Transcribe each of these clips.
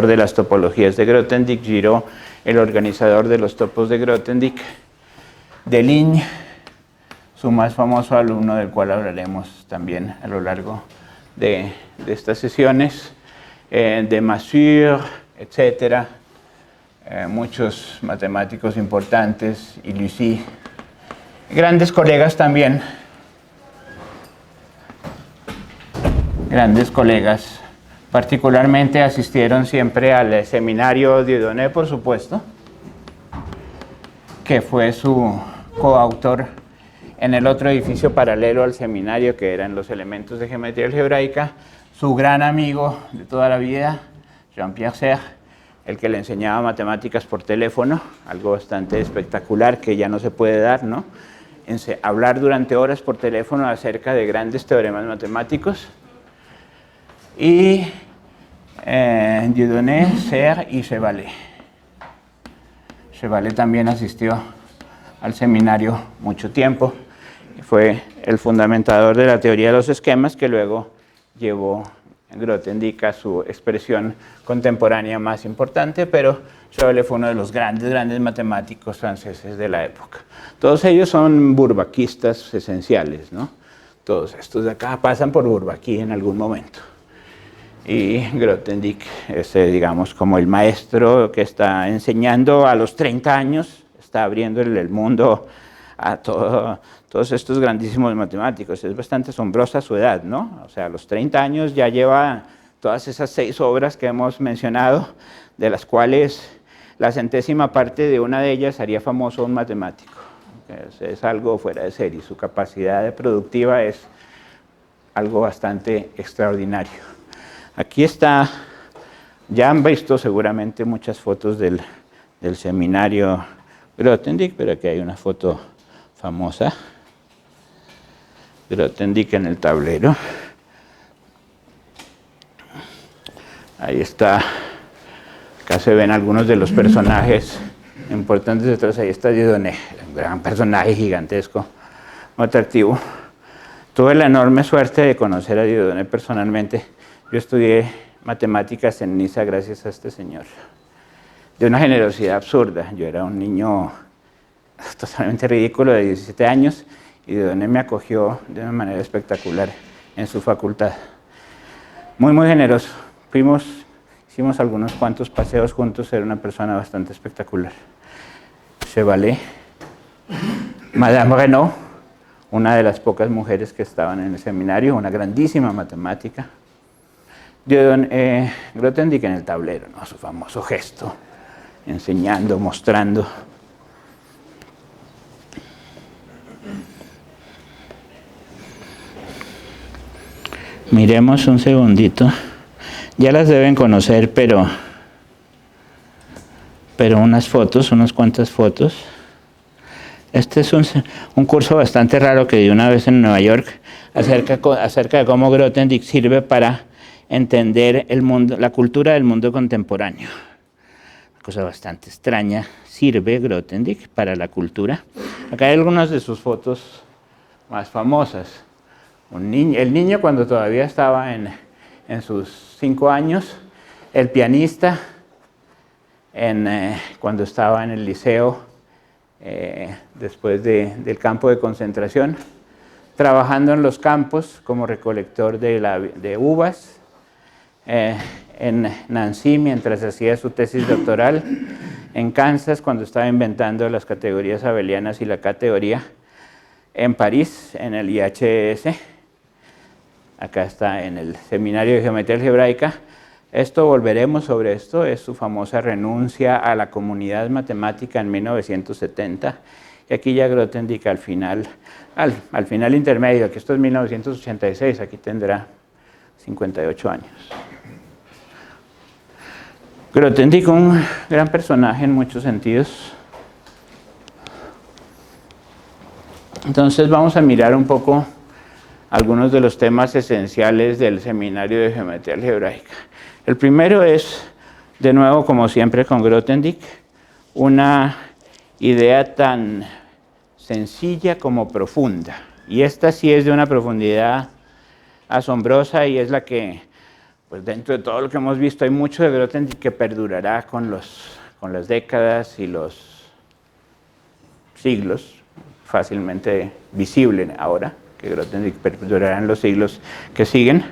de las topologías de Grothendieck, Giraud, el organizador de los topos de Grothendieck, Deligne, su más famoso alumno, del cual hablaremos también a lo largo de estas sesiones, de Masure, etcétera, muchos matemáticos importantes, y Lucy, grandes colegas también, particularmente asistieron siempre al seminario Dieudonné, por supuesto, que fue su coautor en el otro edificio paralelo al seminario, que eran los elementos de geometría algebraica, su gran amigo de toda la vida, Jean-Pierre Serre, el que le enseñaba matemáticas por teléfono, algo bastante espectacular que ya no se puede dar, ¿no? Hablar durante horas por teléfono acerca de grandes teoremas matemáticos. Y Dieudonné, Serre y Chevalet. Chevalet también asistió al seminario mucho tiempo. Fue el fundamentador de la teoría de los esquemas, que luego llevó Grothendieck a su expresión contemporánea más importante, pero Chevalet fue uno de los grandes matemáticos franceses de la época. Todos ellos son bourbaquistas esenciales, ¿no? Todos estos de acá pasan por Bourbaki en algún momento. Y Grothendieck es, digamos, como el maestro que está enseñando a los 30 años, está abriendo el mundo a todos estos grandísimos matemáticos. Es bastante asombrosa su edad, ¿no? O sea, a los 30 años ya lleva todas esas 6 obras que hemos mencionado, de las cuales la centésima parte de una de ellas haría famoso a un matemático. Es algo fuera de serie. Su capacidad productiva es algo bastante extraordinario. Aquí está, ya han visto seguramente muchas fotos del seminario Grothendieck, pero aquí hay una foto famosa. Grothendieck en el tablero. Ahí está. Acá se ven algunos de los personajes importantes detrás. Ahí está Dieudonné, un gran personaje gigantesco, muy atractivo. Tuve la enorme suerte de conocer a Dieudonné personalmente. Yo estudié matemáticas en Niza gracias a este señor, de una generosidad absurda. Yo era un niño totalmente ridículo de 17 años y Dieudonné me acogió de una manera espectacular en su facultad. Muy generoso. Hicimos algunos cuantos paseos juntos, era una persona bastante espectacular. Chevalet, Madame Renaud, una de las pocas mujeres que estaban en el seminario, una grandísima matemática. Grothendieck en el tablero, ¿no? Su famoso gesto, enseñando, mostrando. Miremos un segundito. Ya las deben conocer, pero unas cuantas fotos. Este es un curso bastante raro que di una vez en Nueva York acerca de cómo Grothendieck sirve para entender el mundo, la cultura del mundo contemporáneo. Una cosa bastante extraña. Sirve Grothendieck para la cultura. Acá hay algunas de sus fotos más famosas. El niño cuando todavía estaba en sus 5 años, el pianista cuando estaba en el liceo, después del campo de concentración, trabajando en los campos como recolector de uvas, en Nancy mientras hacía su tesis doctoral, en Kansas cuando estaba inventando las categorías abelianas y la K-teoría, en París en el IHS, acá está en el seminario de geometría algebraica. Volveremos sobre esto, es su famosa renuncia a la comunidad matemática en 1970, y aquí ya Grothendieck al final intermedio, aquí esto es 1986, aquí tendrá 58 años. Grothendieck, un gran personaje en muchos sentidos. Entonces vamos a mirar un poco algunos de los temas esenciales del seminario de geometría algebraica. El primero es, de nuevo, como siempre con Grothendieck, una idea tan sencilla como profunda. Y esta sí es de una profundidad asombrosa y es la que pues dentro de todo lo que hemos visto hay mucho de Grothendieck que perdurará con las décadas y los siglos, fácilmente visible ahora, que Grothendieck perdurará en los siglos que siguen.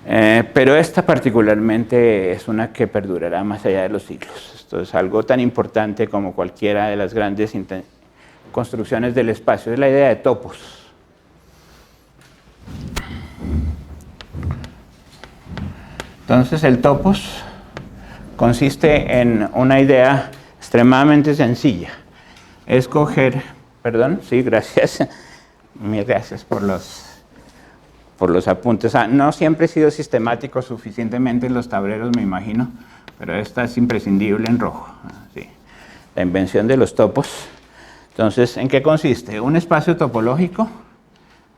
Pero esta particularmente es una que perdurará más allá de los siglos. Esto es algo tan importante como cualquiera de las grandes construcciones del espacio, es la idea de topos. Entonces el topos consiste en una idea extremadamente sencilla. Es coger, perdón, sí, gracias, mil gracias por los apuntes. No siempre he sido sistemático suficientemente en los tableros, me imagino, pero esta es imprescindible en rojo. Sí. La invención de los topos. Entonces, ¿en qué consiste? Un espacio topológico,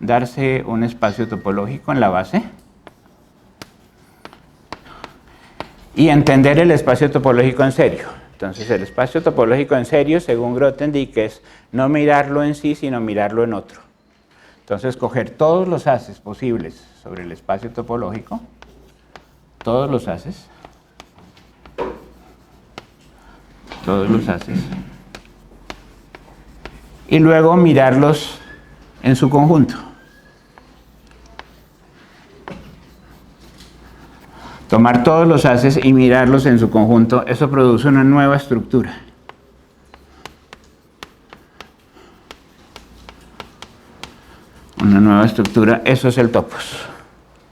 darse un espacio topológico en la base y entender el espacio topológico en serio. Entonces, el espacio topológico en serio, según Grothendieck, es no mirarlo en sí, sino mirarlo en otro. Entonces, coger todos los haces posibles sobre el espacio topológico, todos los haces, y luego mirarlos en su conjunto. Tomar todos los haces y mirarlos en su conjunto, eso produce una nueva estructura. Una nueva estructura, eso es el topos.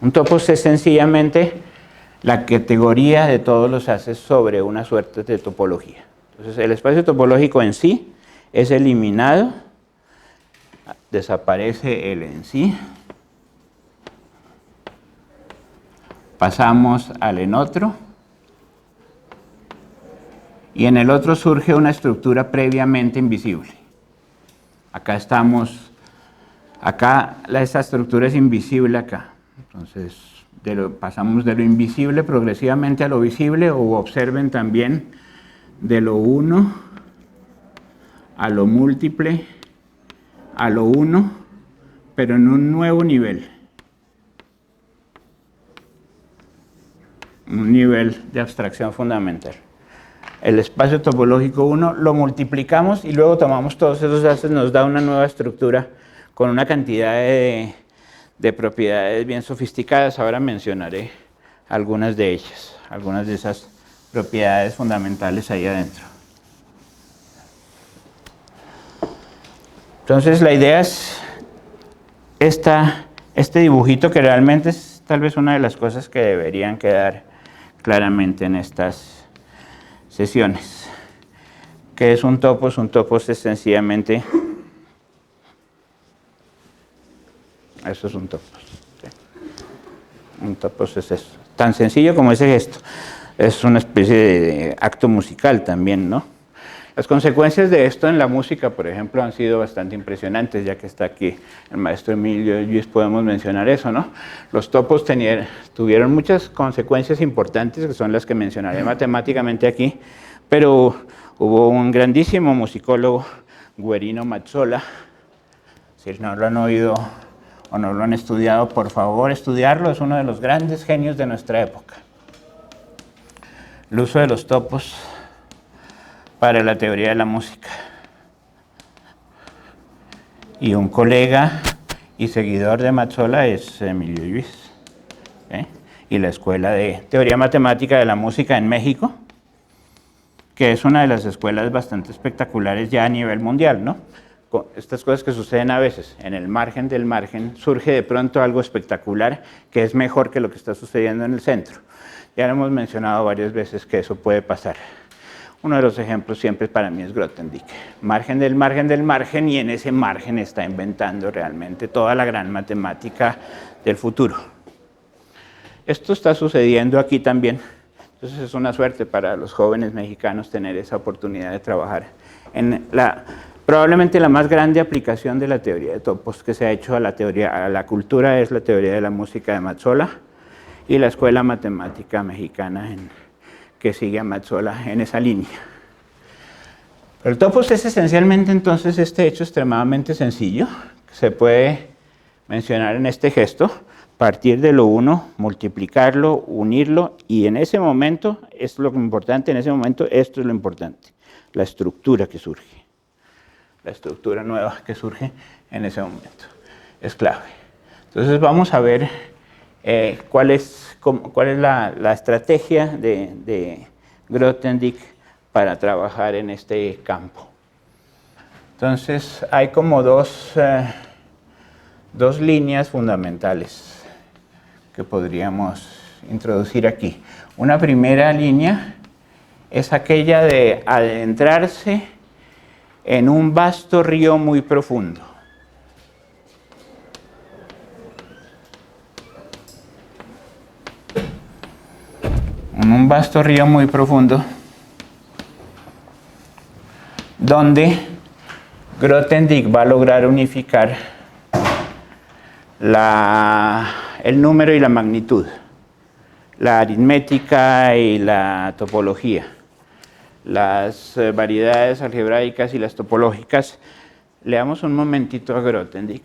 Un topos es sencillamente la categoría de todos los haces sobre una suerte de topología. Entonces, el espacio topológico en sí es eliminado, desaparece el en sí, pasamos al en otro, y en el otro surge una estructura previamente invisible. Esa estructura es invisible acá. Entonces, pasamos de lo invisible progresivamente a lo visible, o observen también de lo uno a lo múltiple a lo uno, pero en un nuevo nivel. Un nivel de abstracción fundamental. El espacio topológico 1 lo multiplicamos y luego tomamos todos esos haces, nos da una nueva estructura con una cantidad de propiedades bien sofisticadas. Ahora mencionaré algunas de ellas, algunas de esas propiedades fundamentales ahí adentro. Entonces la idea es este dibujito, que realmente es tal vez una de las cosas que deberían quedar claramente en estas sesiones. ¿Qué es un topos? Un topos es sencillamente, eso es un topos. ¿Sí? Un topos es eso, tan sencillo como ese gesto. Es una especie de acto musical también, ¿no? Las consecuencias de esto en la música, por ejemplo, han sido bastante impresionantes. Ya que está aquí el maestro Emilio Lluís, podemos mencionar eso, ¿no? Los topos tuvieron muchas consecuencias importantes, que son las que mencionaré matemáticamente aquí, pero hubo un grandísimo musicólogo, Guerino Mazzola. Si no lo han oído o no lo han estudiado, por favor, estudiarlo. Es uno de los grandes genios de nuestra época. El uso de los topos para la teoría de la música. Y un colega y seguidor de Mazzola es Emilio Lluís. ¿Sí? Y la Escuela de Teoría Matemática de la Música en México, que es una de las escuelas bastante espectaculares ya a nivel mundial, ¿no? Estas cosas que suceden a veces, en el margen del margen surge de pronto algo espectacular que es mejor que lo que está sucediendo en el centro. Ya lo hemos mencionado varias veces que eso puede pasar. Uno de los ejemplos siempre para mí es Grothendieck. Margen del margen del margen, y en ese margen está inventando realmente toda la gran matemática del futuro. Esto está sucediendo aquí también. Entonces es una suerte para los jóvenes mexicanos tener esa oportunidad de trabajar en probablemente la más grande aplicación de la teoría de topos que se ha hecho a la cultura, es la teoría de la música de Mazzola y la escuela matemática mexicana que sigue a Mazzola en esa línea. Pero el topos es esencialmente entonces este hecho extremadamente sencillo, que se puede mencionar en este gesto. partir de lo uno, multiplicarlo, unirlo, y en ese momento, es lo importante, en ese momento esto es lo importante, la estructura que surge, la estructura nueva que surge en ese momento, es clave. Entonces vamos a ver cuál es la estrategia de Grothendieck para trabajar en este campo. Entonces hay como dos líneas fundamentales que podríamos introducir aquí. Una primera línea es aquella de adentrarse en un vasto río muy profundo. En un vasto río muy profundo, donde Grothendieck va a lograr unificar el número y la magnitud, la aritmética y la topología, las variedades algebraicas y las topológicas. Leamos un momentito a Grothendieck.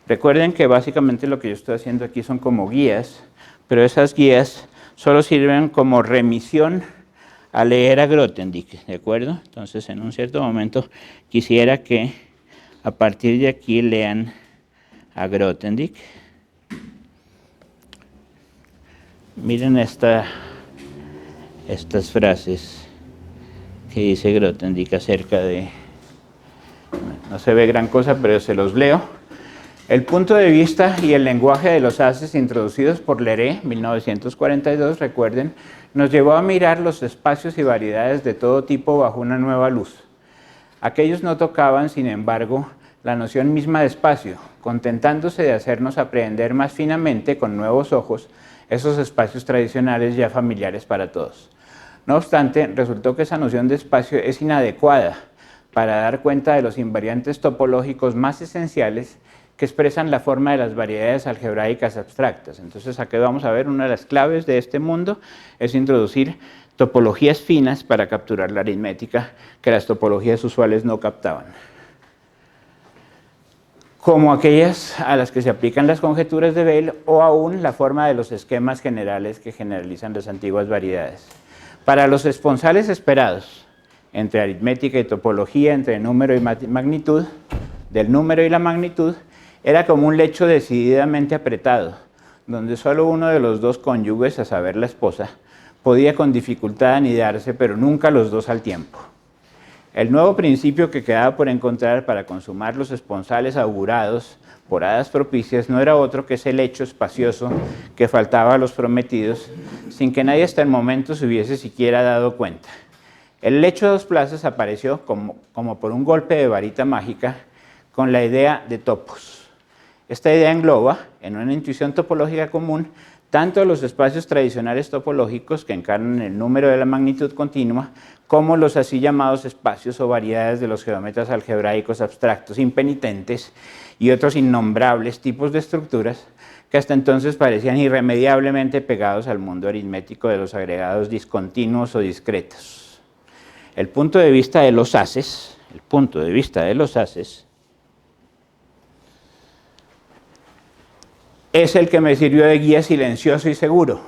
Recuerden que básicamente lo que yo estoy haciendo aquí son como guías, pero esas guías solo sirven como remisión a leer a Grothendieck, ¿de acuerdo? Entonces, en un cierto momento quisiera que a partir de aquí lean a Grothendieck. Miren estas frases que dice Grothendieck acerca de... No se ve gran cosa, pero se los leo. El punto de vista y el lenguaje de los haces introducidos por Leray, 1942, recuerden, nos llevó a mirar los espacios y variedades de todo tipo bajo una nueva luz. Aquellos no tocaban, sin embargo, la noción misma de espacio, contentándose de hacernos aprehender más finamente, con nuevos ojos, esos espacios tradicionales ya familiares para todos. No obstante, resultó que esa noción de espacio es inadecuada para dar cuenta de los invariantes topológicos más esenciales que expresan la forma de las variedades algebraicas abstractas. Entonces, aquí vamos a ver una de las claves de este mundo, es introducir topologías finas para capturar la aritmética que las topologías usuales no captaban, como aquellas a las que se aplican las conjeturas de Bell o aún la forma de los esquemas generales que generalizan las antiguas variedades. Para los esponsales esperados entre aritmética y topología, entre número y magnitud, del número y la magnitud, era como un lecho decididamente apretado, donde solo uno de los dos cónyuges, a saber la esposa, podía con dificultad anidarse, pero nunca los dos al tiempo. El nuevo principio que quedaba por encontrar para consumar los esponsales augurados por hadas propicias no era otro que ese lecho espacioso que faltaba a los prometidos, sin que nadie hasta el momento se hubiese siquiera dado cuenta. El lecho de dos plazas apareció como por un golpe de varita mágica con la idea de topos. Esta idea engloba, en una intuición topológica común, tanto los espacios tradicionales topológicos que encarnan el número de la magnitud continua, como los así llamados espacios o variedades de los geómetras algebraicos abstractos impenitentes y otros innombrables tipos de estructuras que hasta entonces parecían irremediablemente pegados al mundo aritmético de los agregados discontinuos o discretos. El punto de vista de los haces, es el que me sirvió de guía silencioso y seguro,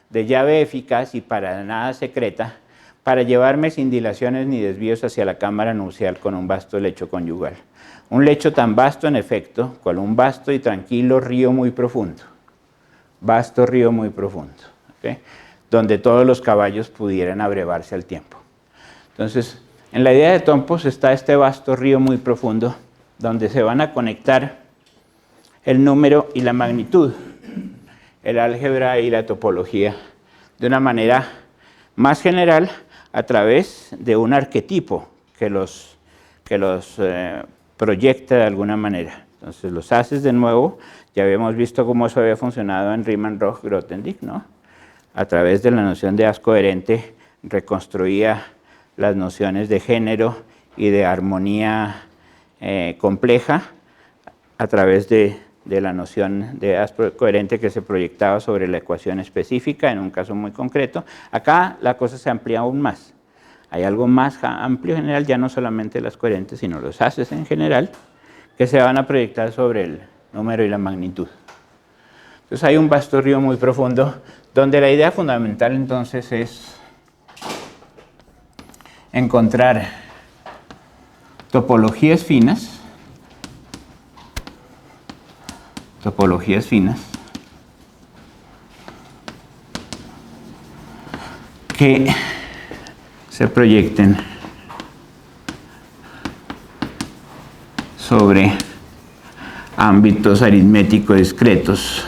de llave eficaz y para nada secreta, para llevarme sin dilaciones ni desvíos hacia la cámara nupcial con un vasto lecho conyugal. Un lecho tan vasto en efecto, cual un vasto y tranquilo río muy profundo. Vasto río muy profundo, ¿okay? Donde todos los caballos pudieran abrevarse al tiempo. Entonces, en la idea de topos está este vasto río muy profundo, donde se van a conectar el número y la magnitud, el álgebra y la topología, de una manera más general a través de un arquetipo que los proyecta de alguna manera. Entonces, los haces, de nuevo, ya habíamos visto cómo eso había funcionado en Riemann-Roch-Grothendieck, ¿no? A través de la noción de haz coherente, reconstruía las nociones de género y de armonía compleja a través de la noción de haz coherente que se proyectaba sobre la ecuación específica en un caso muy concreto. Acá la cosa se amplía aún más. Hay algo más amplio general, ya no solamente las coherentes, sino los haces en general, que se van a proyectar sobre el número y la magnitud. Entonces hay un vasto río muy profundo, donde la idea fundamental entonces es encontrar topologías finas que se proyecten sobre ámbitos aritmético discretos,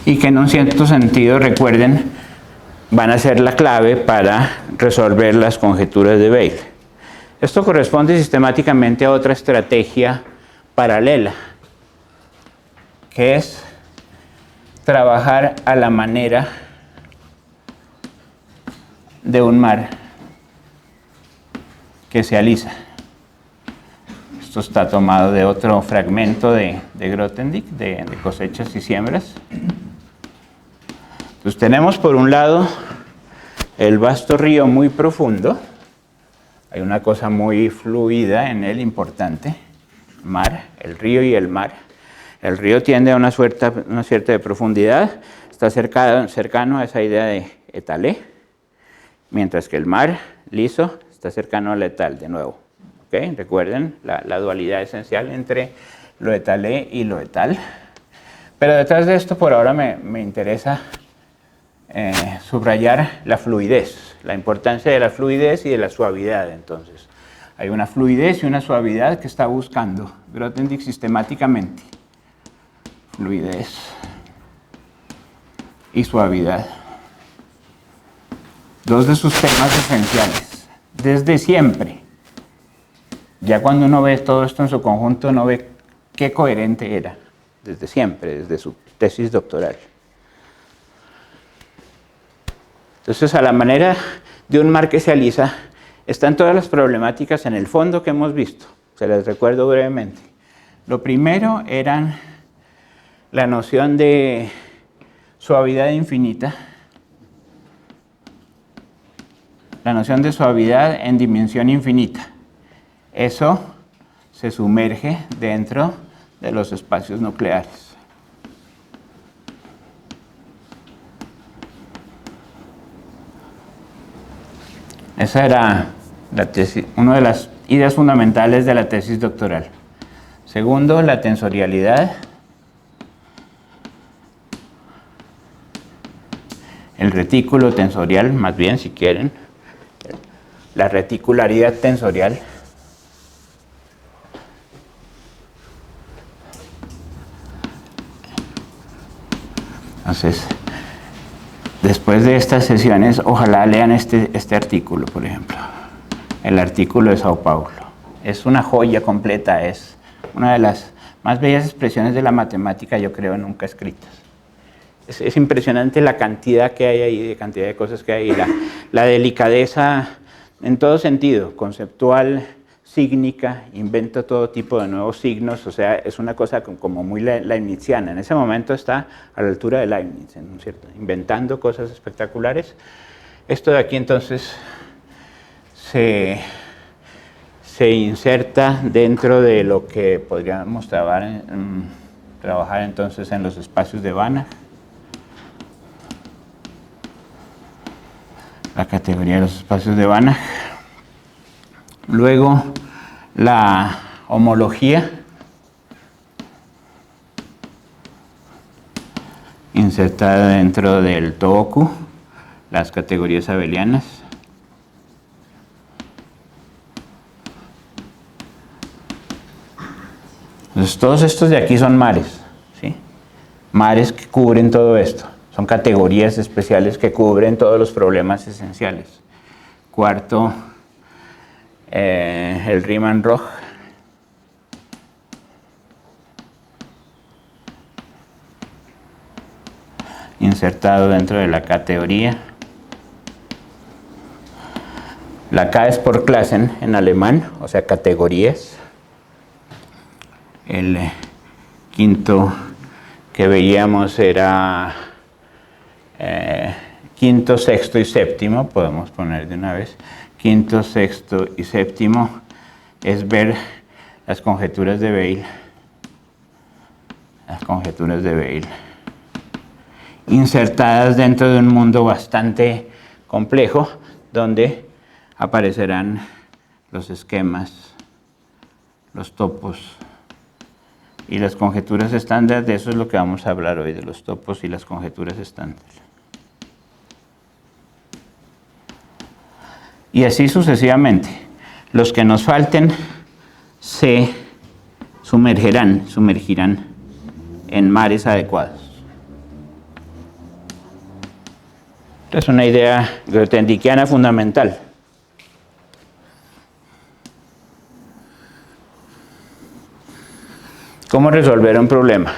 y que en un cierto sentido, recuerden, van a ser la clave para resolver las conjeturas de Weil. Esto corresponde sistemáticamente a otra estrategia paralela, que es trabajar a la manera de un mar que se alisa. Esto está tomado de otro fragmento de Grothendieck, de Cosechas y Siembras. Entonces tenemos por un lado el vasto río muy profundo, hay una cosa muy fluida en él, importante, mar, el río y el mar. El río tiende a una cierta de profundidad, está cercano a esa idea de étalé, mientras que el mar liso está cercano al étal de nuevo. ¿Okay? Recuerden la dualidad esencial entre lo étalé y lo étal. Pero detrás de esto por ahora me interesa subrayar la fluidez, la importancia de la fluidez y de la suavidad. Entonces, hay una fluidez y una suavidad que está buscando Grothendieck sistemáticamente. Fluidez y suavidad. Dos de sus temas esenciales, desde siempre. Ya cuando uno ve todo esto en su conjunto, uno ve qué coherente era, desde siempre, desde su tesis doctoral. Entonces, a la manera de un mar que se alisa, están todas las problemáticas en el fondo que hemos visto. Se las recuerdo brevemente. Lo primero eran la noción de suavidad infinita, la noción de suavidad en dimensión infinita. Eso se sumerge dentro de los espacios nucleares. Esa era la tesis, una de las ideas fundamentales de la tesis doctoral. Segundo, la tensorialidad. El retículo tensorial, más bien, si quieren. La reticularidad tensorial. Entonces, después de estas sesiones, ojalá lean este artículo, por ejemplo. El artículo de Sao Paulo. Es una joya completa, es una de las más bellas expresiones de la matemática, yo creo, nunca escritas. Es impresionante la cantidad que hay ahí, de cantidad de cosas que hay, la delicadeza en todo sentido, conceptual, sígnica, inventa todo tipo de nuevos signos, o sea, es una cosa como muy leibniziana. En ese momento está a la altura de Leibniz, ¿no es cierto? Inventando cosas espectaculares. Esto de aquí entonces se inserta dentro de lo que podríamos trabajar entonces en los espacios de Banach. La categoría de los espacios de Banach. Luego, la homología, insertada dentro del Tohoku, las categorías abelianas. Entonces, todos estos de aquí son mares, ¿sí? Mares que cubren todo esto. Son categorías especiales que cubren todos los problemas esenciales. Cuarto, el Riemann-Roch. Insertado dentro de la categoría. La K es por Klassen en alemán, o sea, categorías. El quinto que veíamos era quinto, sexto y séptimo, podemos poner de una vez. quinto, sexto y séptimo es ver las conjeturas de Weil. Las conjeturas de Weil insertadas dentro de un mundo bastante complejo donde aparecerán los esquemas, los topos y las conjeturas estándar. De eso es lo que vamos a hablar hoy, de los topos y las conjeturas estándar. Y así sucesivamente. Los que nos falten se sumergirán en mares adecuados. Es una idea grothendickiana fundamental. ¿Cómo resolver un problema?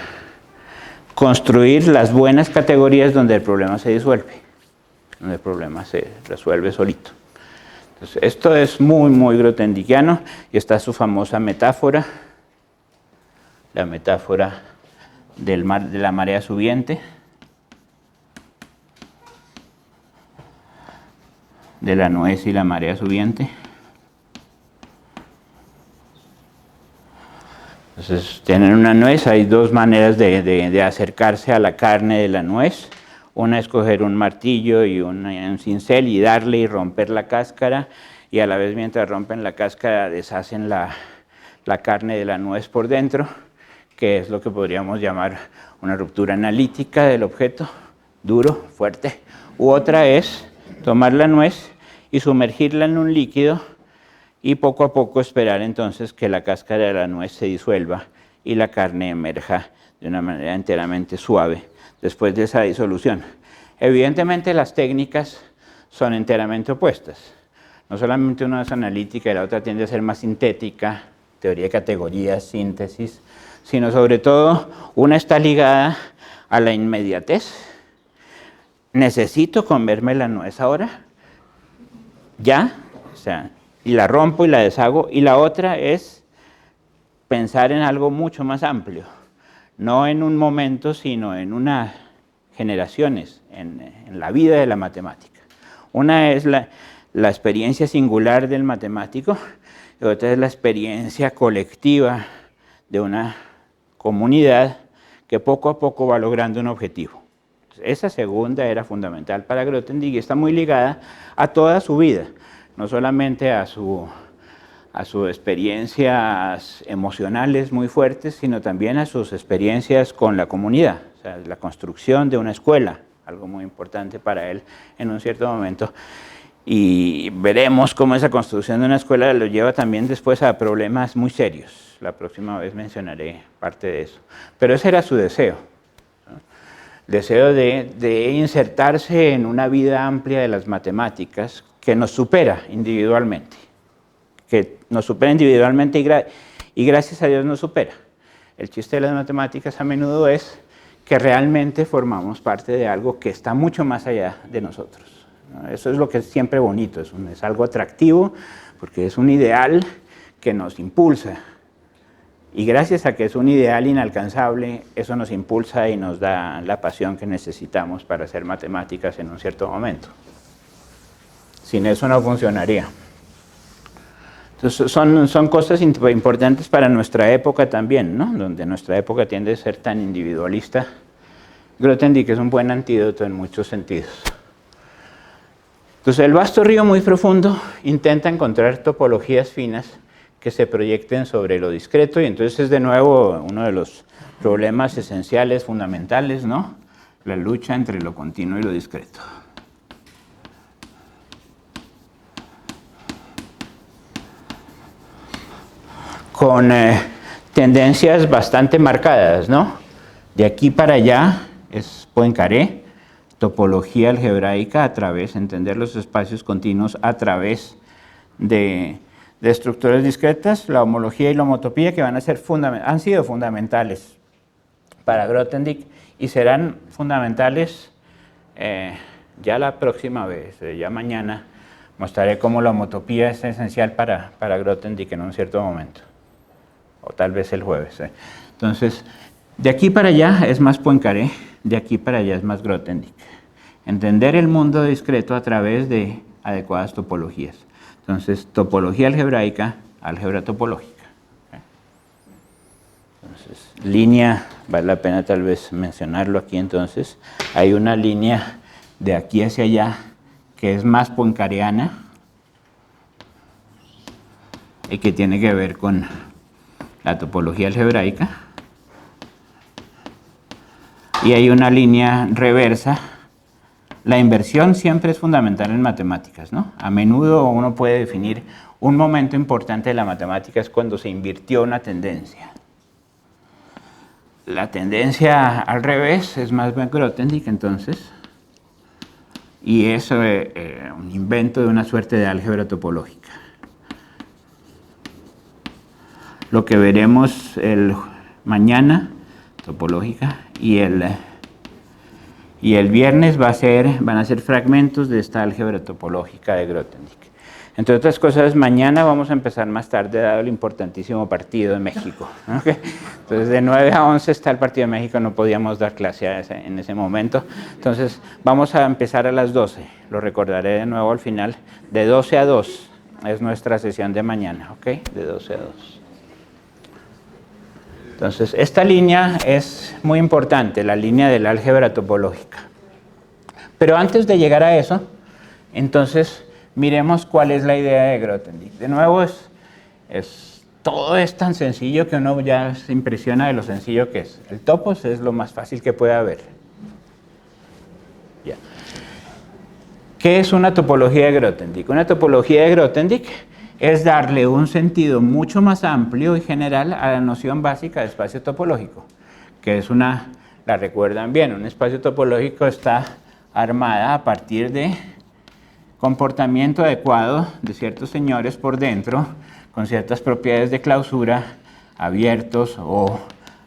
Construir las buenas categorías donde el problema se disuelve, donde el problema se resuelve solito. Entonces, esto es muy, muy grothendickiano y está su famosa metáfora, la metáfora de la marea subiente, de la nuez y la marea subiente. Entonces, tienen una nuez, hay dos maneras de acercarse a la carne de la nuez. Una es coger un martillo y un cincel y darle y romper la cáscara, y a la vez mientras rompen la cáscara deshacen la carne de la nuez por dentro, que es lo que podríamos llamar una ruptura analítica del objeto, duro, fuerte. U otra es tomar la nuez y sumergirla en un líquido y poco a poco esperar entonces que la cáscara de la nuez se disuelva y la carne emerja de una manera enteramente suave después de esa disolución. Evidentemente las técnicas son enteramente opuestas. No solamente una es analítica y la otra tiende a ser más sintética, teoría de categorías, síntesis, sino sobre todo una está ligada a la inmediatez. Necesito comerme la nuez ahora, ya, o sea, y la rompo y la deshago, y la otra es pensar en algo mucho más amplio, no en un momento, sino en unas generaciones, en la vida de la matemática. Una es la experiencia singular del matemático, y otra es la experiencia colectiva de una comunidad que poco a poco va logrando un objetivo. Esa segunda era fundamental para Grothendieck y está muy ligada a toda su vida, no solamente a sus experiencias emocionales muy fuertes, sino también a sus experiencias con la comunidad, o sea, la construcción de una escuela, algo muy importante para él en un cierto momento. Y veremos cómo esa construcción de una escuela lo lleva también después a problemas muy serios. La próxima vez mencionaré parte de eso. Pero ese era su deseo, ¿no? Deseo de insertarse en una vida amplia de las matemáticas que nos supera individualmente, y gracias a Dios nos supera. El chiste de las matemáticas a menudo es que realmente formamos parte de algo que está mucho más allá de nosotros. Eso es lo que es siempre bonito, es algo atractivo, porque es un ideal que nos impulsa. Y gracias a que es un ideal inalcanzable, eso nos impulsa y nos da la pasión que necesitamos para hacer matemáticas en un cierto momento. Sin eso no funcionaría. Entonces son cosas importantes para nuestra época también, ¿no? Donde nuestra época tiende a ser tan individualista. Grothendieck es un buen antídoto en muchos sentidos. Entonces el vasto río muy profundo intenta encontrar topologías finas que se proyecten sobre lo discreto, y entonces es de nuevo uno de los problemas esenciales, fundamentales, ¿no? La lucha entre lo continuo y lo discreto. Con tendencias bastante marcadas, ¿no? De aquí para allá es Poincaré, topología algebraica a través, entender los espacios continuos a través de estructuras discretas, la homología y la homotopía, que han sido fundamentales para Grothendieck y serán fundamentales ya la próxima vez, ya mañana mostraré cómo la homotopía es esencial para Grothendieck en un cierto momento, o tal vez el jueves. Entonces, de aquí para allá es más Poincaré, de aquí para allá es más Grothendieck. Entender el mundo discreto a través de adecuadas topologías. Entonces, topología algebraica, álgebra topológica. Entonces, línea, vale la pena tal vez mencionarlo aquí entonces. Hay una línea de aquí hacia allá que es más poincariana y que tiene que ver con la topología algebraica. Y hay una línea reversa. La inversión siempre es fundamental en matemáticas, ¿no? A menudo uno puede definir un momento importante de la matemática es cuando se invirtió una tendencia. La tendencia al revés es más bien Grothendieck, entonces, y es un invento de una suerte de álgebra topológica. Lo que veremos mañana, topológica, y el viernes van a ser fragmentos de esta álgebra topológica de Grothendieck. Entre otras cosas, mañana vamos a empezar más tarde, dado el importantísimo partido de México. ¿Okay? Entonces, de 9 a 11 está el partido de México, no podíamos dar clase en ese momento. Entonces, vamos a empezar a las 12. Lo recordaré de nuevo al final. De 12 a 2 es nuestra sesión de mañana, ¿ok? De 12 a 2. Entonces, esta línea es muy importante, la línea de la álgebra topológica. Pero antes de llegar a eso, entonces, miremos cuál es la idea de Grothendieck. De nuevo, todo es tan sencillo que uno ya se impresiona de lo sencillo que es. El topos es lo más fácil que puede haber. Ya. ¿Qué es una topología de Grothendieck? Una topología de Grothendieck es darle un sentido mucho más amplio y general a la noción básica de espacio topológico, que es la recuerdan bien, un espacio topológico está armada a partir de comportamiento adecuado de ciertos señores por dentro, con ciertas propiedades de clausura, abiertos o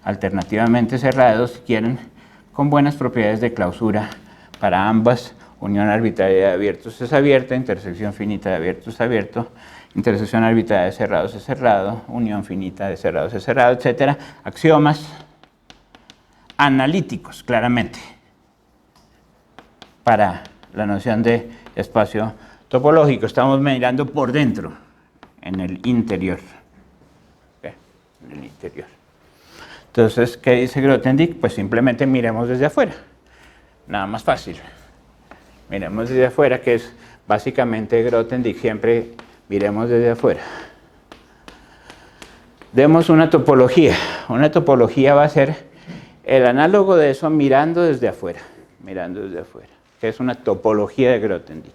alternativamente cerrados, si quieren, con buenas propiedades de clausura para ambas. Unión arbitraria de abiertos es abierta, intersección finita de abiertos es abierto, intersección arbitraria de cerrados es cerrado, unión finita de cerrados es cerrado, etc. Axiomas analíticos, claramente, para la noción de espacio topológico. Estamos mirando por dentro, en el interior. ¿Okay? En el interior. Entonces, ¿qué dice Grothendieck? Pues simplemente miremos desde afuera. Nada más fácil. Miremos desde afuera, que es básicamente Grothendieck, siempre miremos desde afuera. Demos una topología. Una topología va a ser el análogo de eso mirando desde afuera. Mirando desde afuera. Que es una topología de Grothendieck.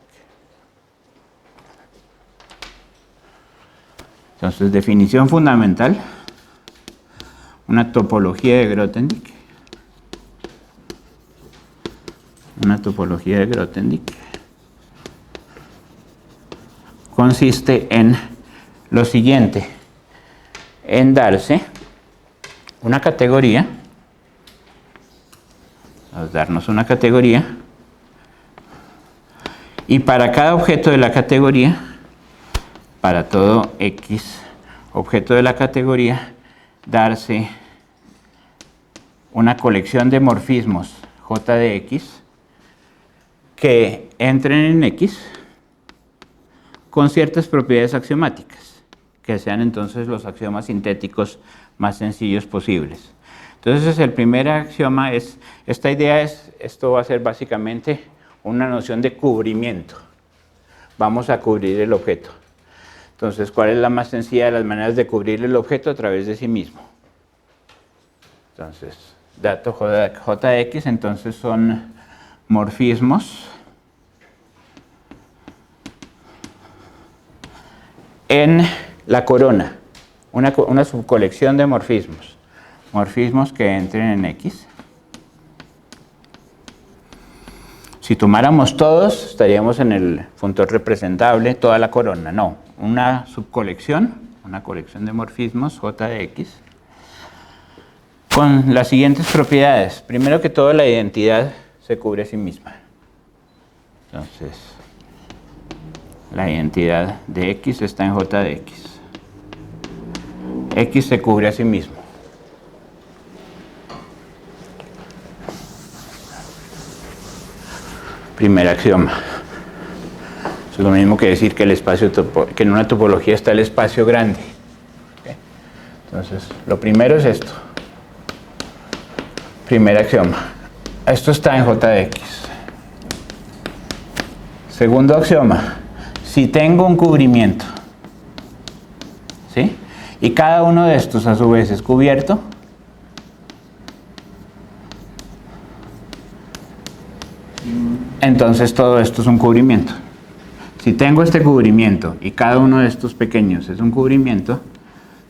Entonces, definición fundamental. Una topología de Grothendieck. Una topología de Grothendieck consiste en lo siguiente, en darse una categoría, darnos una categoría, y para cada objeto de la categoría, para todo X objeto de la categoría, darse una colección de morfismos J de X que entren en X con ciertas propiedades axiomáticas, que sean entonces los axiomas sintéticos más sencillos posibles. Entonces, el primer axioma es, esto va a ser básicamente una noción de cubrimiento. Vamos a cubrir el objeto. Entonces, ¿cuál es la más sencilla de las maneras de cubrir el objeto? A través de sí mismo. Entonces, dato J de X, entonces son morfismos en la corona, una subcolección de morfismos que entren en X. Si tomáramos todos, estaríamos en el funtor representable, toda la corona. No, una subcolección, una colección de morfismos J de X, con las siguientes propiedades. Primero que todo, la identidad se cubre a sí misma. Entonces, la identidad de X está en J de X. X se cubre a sí mismo. Primer axioma. es lo mismo que decir que, que en una topología está el espacio grande. ¿Okay? Entonces, lo primero es esto. Primer axioma. Esto está en J de X. Segundo axioma. Si tengo un cubrimiento, ¿sí? Y cada uno de estos a su vez es cubierto, entonces todo esto es un cubrimiento. Si tengo este cubrimiento y cada uno de estos pequeños es un cubrimiento,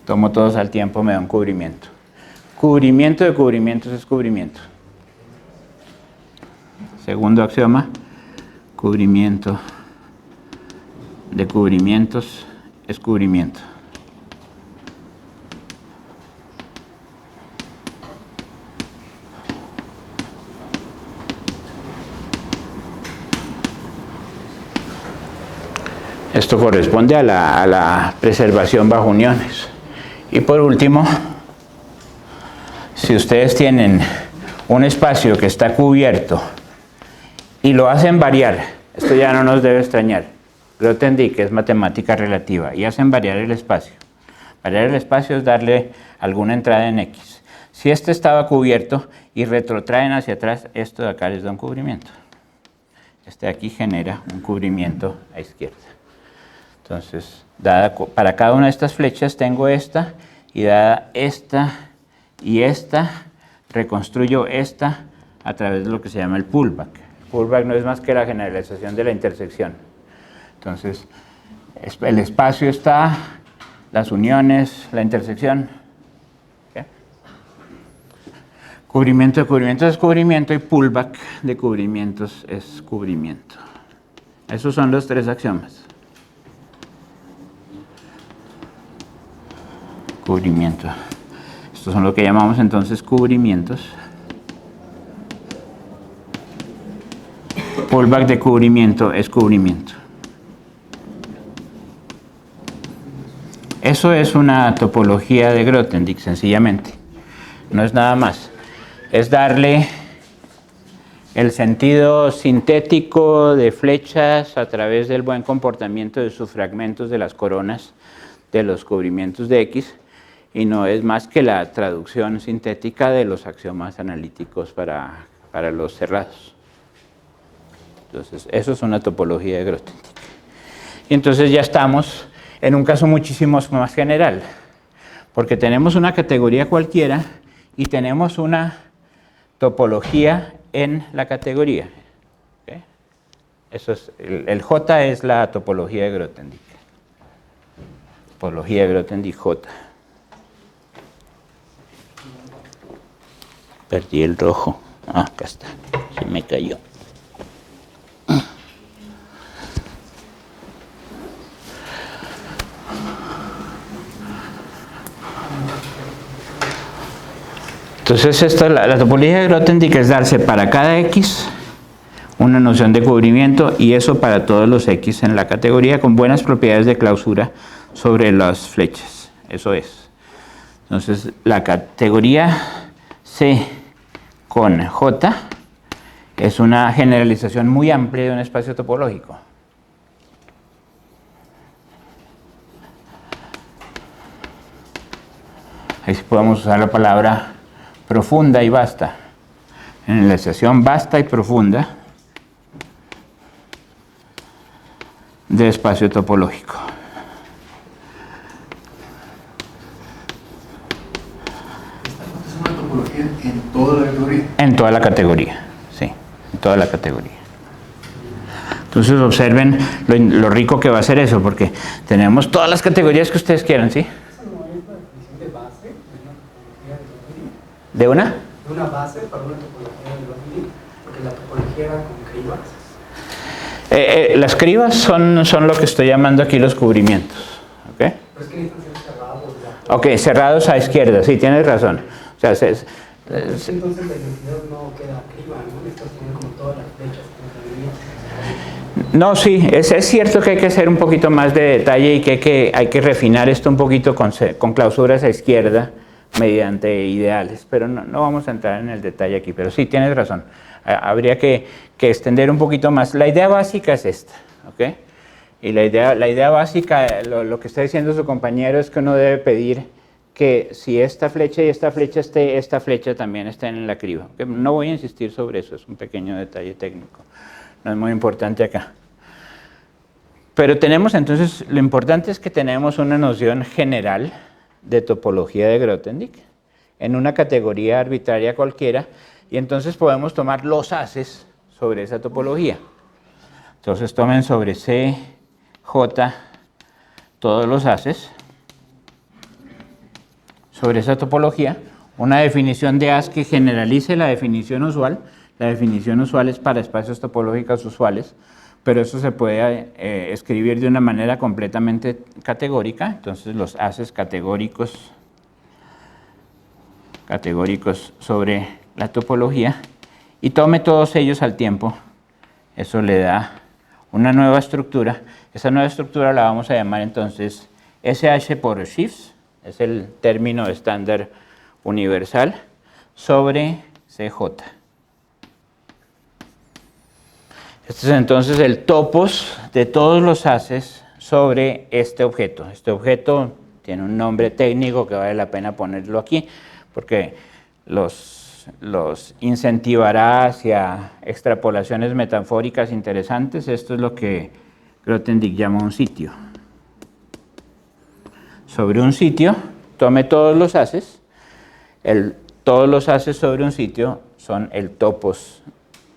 tomo todos al tiempo, me da un cubrimiento. Cubrimiento de cubrimientos es cubrimiento. Segundo axioma, cubrimiento de cubrimientos es cubrimiento. Esto corresponde a la preservación bajo uniones. Y por último, si ustedes tienen un espacio que está cubierto y lo hacen variar, esto ya no nos debe extrañar. Grothendieck es matemática relativa y hacen variar el espacio. Variar el espacio es darle alguna entrada en X. Si este estaba cubierto y retrotraen hacia atrás, esto de acá les da un cubrimiento. Este de aquí genera un cubrimiento a izquierda. Entonces, para cada una de estas flechas tengo esta, y dada esta y esta, reconstruyo esta a través de lo que se llama el pullback. El pullback no es más que la generalización de la intersección. Entonces, el espacio está, las uniones, la intersección. ¿Okay? Cubrimiento de cubrimientos es cubrimiento y pullback de cubrimientos es cubrimiento. Esos son los tres axiomas. Cubrimiento. Estos son lo que llamamos entonces cubrimientos. Pullback de cubrimiento es cubrimiento. Eso es una topología de Grothendieck, sencillamente. No es nada más. Es darle el sentido sintético de flechas a través del buen comportamiento de sus fragmentos de las coronas de los cubrimientos de X, y no es más que la traducción sintética de los axiomas analíticos para los cerrados. Entonces, eso es una topología de Grothendieck. Y entonces ya estamos en un caso muchísimo más general, porque tenemos una categoría cualquiera y tenemos una topología en la categoría. ¿Okay? Eso es, el J es la topología de Grothendieck. Topología de Grothendieck J. Perdí el rojo. Ah, acá está. Se me cayó. Entonces, esta, la topología de Grothendieck es darse para cada X una noción de cubrimiento, y eso para todos los X en la categoría con buenas propiedades de clausura sobre las flechas. Eso es. Entonces, la categoría C con J es una generalización muy amplia de un espacio topológico. Ahí sí podemos usar la palabra profunda y vasta. Generalización vasta y profunda de espacio topológico. ¿Es una topología en toda la categoría? En toda la categoría, sí, en toda la categoría. Entonces observen lo rico que va a ser eso, porque tenemos todas las categorías que ustedes quieran, ¿sí? ¿Eso no es la definición de base de una topología de Grothendieck? ¿De una? De una base para una topología de Grothendieck, porque la topología era con cribas. Las cribas son lo que estoy llamando aquí los cubrimientos. ¿Okay? Pero es que necesitan ser cerrados. Ya. Ok, cerrados a izquierda, sí, tienes razón. O sea, Entonces la identidad no queda criba, ¿no? Necesitas tener como todas las flechas que no, sí, es cierto que hay que hacer un poquito más de detalle y que hay que refinar esto un poquito con clausuras a izquierda mediante ideales, pero no vamos a entrar en el detalle aquí, pero sí, tienes razón. Habría que extender un poquito más. La idea básica es esta, ¿ok? Y la idea básica, lo que está diciendo su compañero es que uno debe pedir que si esta flecha y esta flecha esté, esta flecha también esté en la criba. No voy a insistir sobre eso, es un pequeño detalle técnico, no es muy importante acá. Pero tenemos entonces, lo importante es que tenemos una noción general de topología de Grothendieck en una categoría arbitraria cualquiera, y entonces podemos tomar los haces sobre esa topología. Entonces tomen sobre C, J, todos los haces sobre esa topología, una definición de haz que generalice la definición usual. La definición usual es para espacios topológicos usuales, pero eso se puede escribir de una manera completamente categórica. Entonces los haces categóricos sobre la topología, y tome todos ellos al tiempo. Eso le da una nueva estructura. Esa nueva estructura la vamos a llamar entonces SH por shifts, es el término estándar universal, sobre CJ. Este es entonces el topos de todos los haces sobre este objeto. Este objeto tiene un nombre técnico que vale la pena ponerlo aquí, porque los incentivará hacia extrapolaciones metafóricas interesantes. Esto es lo que Grothendieck llama un sitio. Sobre un sitio, tome todos los haces. Todos los haces sobre un sitio son el topos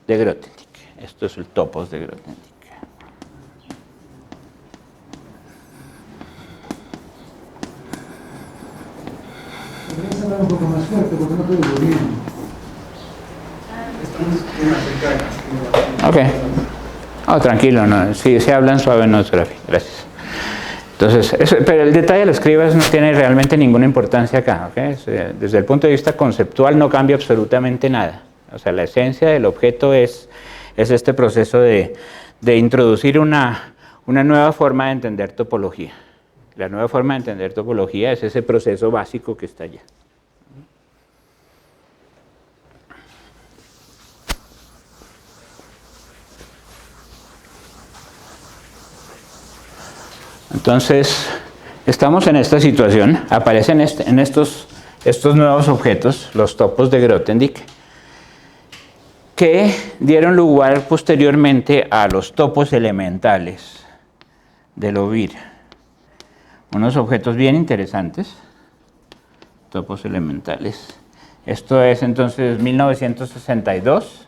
de Grothendieck. Esto es el topos de Grothendieck. Podrías hablar un poco más fuerte porque no te oigo bien. Ok. Tranquilo, no. Si hablan suave no es grave. Gracias. Entonces, pero el detalle de los escribas no tiene realmente ninguna importancia acá. ¿Okay? Desde el punto de vista conceptual no cambia absolutamente nada. O sea, la esencia del objeto es este proceso de introducir una nueva forma de entender topología. La nueva forma de entender topología es ese proceso básico que está allá. Entonces, estamos en esta situación, aparecen en estos nuevos objetos, los topos de Grothendieck, que dieron lugar posteriormente a los topos elementales de Lovir. Unos objetos bien interesantes, topos elementales. Esto es entonces 1962.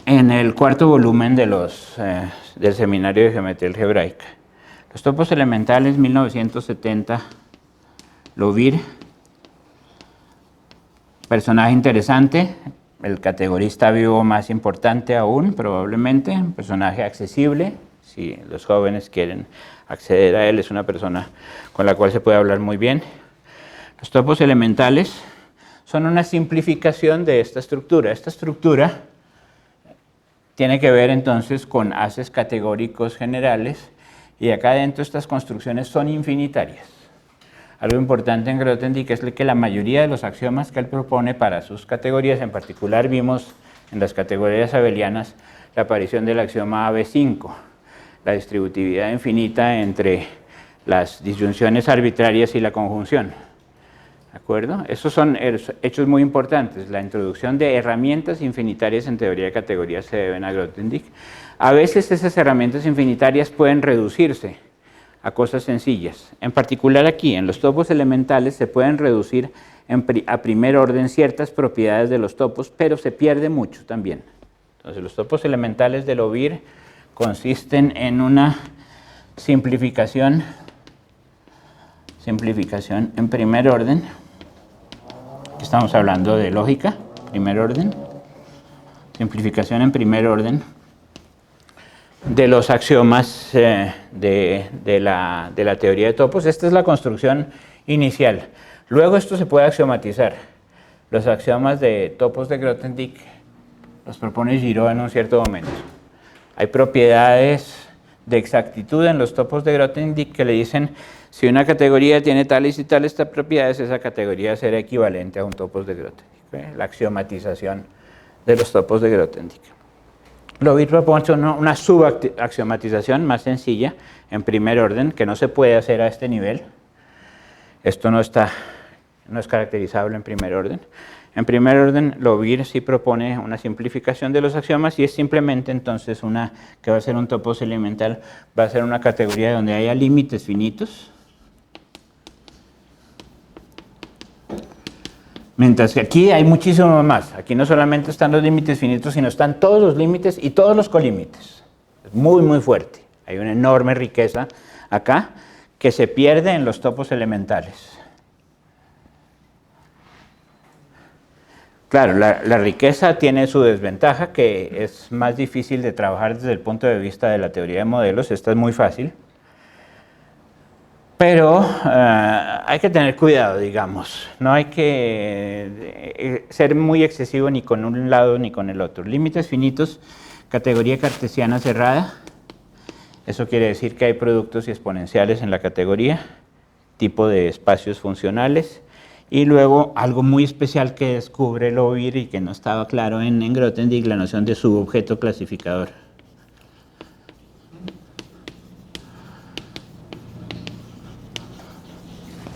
En el cuarto volumen del Seminario de Geometría Algebraica. Los topos elementales, 1970, Lovir, personaje interesante, el categorista vivo más importante aún, probablemente, un personaje accesible, si los jóvenes quieren acceder a él, es una persona con la cual se puede hablar muy bien. Los topos elementales son una simplificación de esta estructura. Esta estructura tiene que ver entonces con haces categóricos generales, y acá adentro estas construcciones son infinitarias. Algo importante en Grothendieck es que la mayoría de los axiomas que él propone para sus categorías, en particular vimos en las categorías abelianas la aparición del axioma AB5, la distributividad infinita entre las disyunciones arbitrarias y la conjunción. ¿De acuerdo? Esos son hechos muy importantes. La introducción de herramientas infinitarias en teoría de categorías se deben a Grothendieck. A veces esas herramientas infinitarias pueden reducirse a cosas sencillas. En particular aquí, en los topos elementales, se pueden reducir a primer orden ciertas propiedades de los topos, pero se pierde mucho también. Entonces, los topos elementales de Lovir consisten en una simplificación en primer orden. Estamos hablando de lógica, primer orden, simplificación en primer orden de los axiomas de la teoría de topos. Esta es la construcción inicial. Luego esto se puede axiomatizar. Los axiomas de topos de Grothendieck los propone Giraud en un cierto momento. Hay propiedades de exactitud en los topos de Grothendieck que le dicen: si una categoría tiene tales y tales propiedades, esa categoría será equivalente a un topos de Grothendieck. La axiomatización de los topos de Grothendieck. Lobir propone una subaxiomatización más sencilla en primer orden, que no se puede hacer a este nivel. Esto no es caracterizable en primer orden. En primer orden, Lobir sí propone una simplificación de los axiomas y es simplemente entonces que va a ser un topos elemental, va a ser una categoría donde haya límites finitos. Mientras que aquí hay muchísimo más. Aquí no solamente están los límites finitos, sino están todos los límites y todos los colímites. Es muy, muy fuerte. Hay una enorme riqueza acá que se pierde en los topos elementales. Claro, la riqueza tiene su desventaja, que es más difícil de trabajar desde el punto de vista de la teoría de modelos. Esta es muy fácil. Pero hay que tener cuidado, digamos. No hay que ser muy excesivo ni con un lado ni con el otro. Límites finitos, categoría cartesiana cerrada. Eso quiere decir que hay productos y exponenciales en la categoría, tipo de espacios funcionales. Y luego algo muy especial que descubre Lobir y que no estaba claro en Grothendieck, la noción de subobjeto clasificador.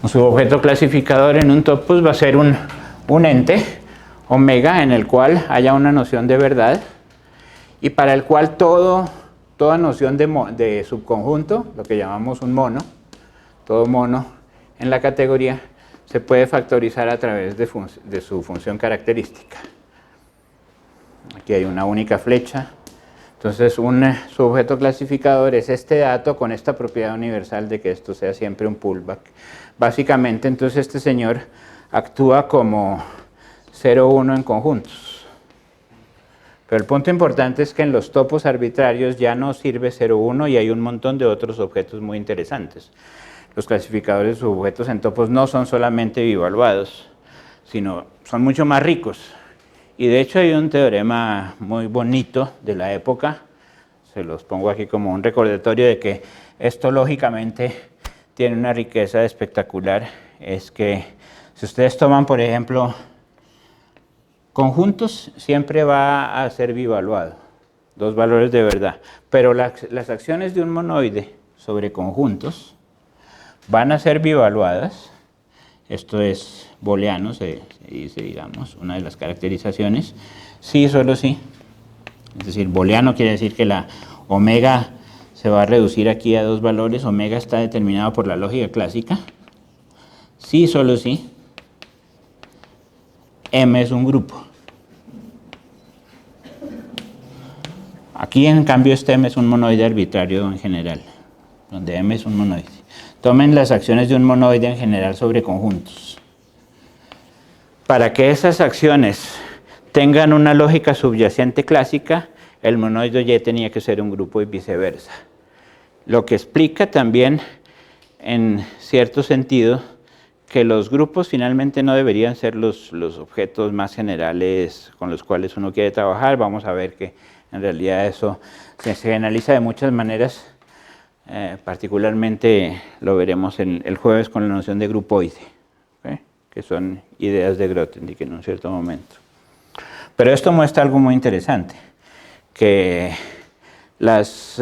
Un subobjeto clasificador en un topos va a ser un ente, omega, en el cual haya una noción de verdad y para el cual toda noción de subconjunto, lo que llamamos un mono, todo mono en la categoría, se puede factorizar a través de su función característica. Aquí hay una única flecha. Entonces, un subobjeto clasificador es este dato con esta propiedad universal de que esto sea siempre un pullback. Básicamente, entonces, este señor actúa como 0,1 en conjuntos. Pero el punto importante es que en los topos arbitrarios ya no sirve 0,1 y hay un montón de otros objetos muy interesantes. Los clasificadores de subobjetos en topos no son solamente bivaluados, sino son mucho más ricos. Y de hecho hay un teorema muy bonito de la época, se los pongo aquí como un recordatorio de que esto lógicamente tiene una riqueza espectacular. Es que si ustedes toman, por ejemplo, conjuntos, siempre va a ser bivaluado, dos valores de verdad. Pero las acciones de un monoide sobre conjuntos van a ser bivaluadas. Esto es booleano, se dice, digamos, una de las caracterizaciones. Sí, solo sí. Es decir, booleano quiere decir que la omega se va a reducir aquí a dos valores. Omega está determinado por la lógica clásica. Sí, solo sí. M es un grupo. Aquí, en cambio, este M es un monoide arbitrario en general, donde M es un monoide. Tomen las acciones de un monoide en general sobre conjuntos. Para que esas acciones tengan una lógica subyacente clásica, el monoide Y tenía que ser un grupo y viceversa. Lo que explica también, en cierto sentido, que los grupos finalmente no deberían ser los objetos más generales con los cuales uno quiere trabajar. Vamos a ver que en realidad eso se analiza de muchas maneras. Particularmente lo veremos el jueves con la noción de grupoide, ¿okay? Que son ideas de Grothendieck en un cierto momento. Pero esto muestra algo muy interesante, que las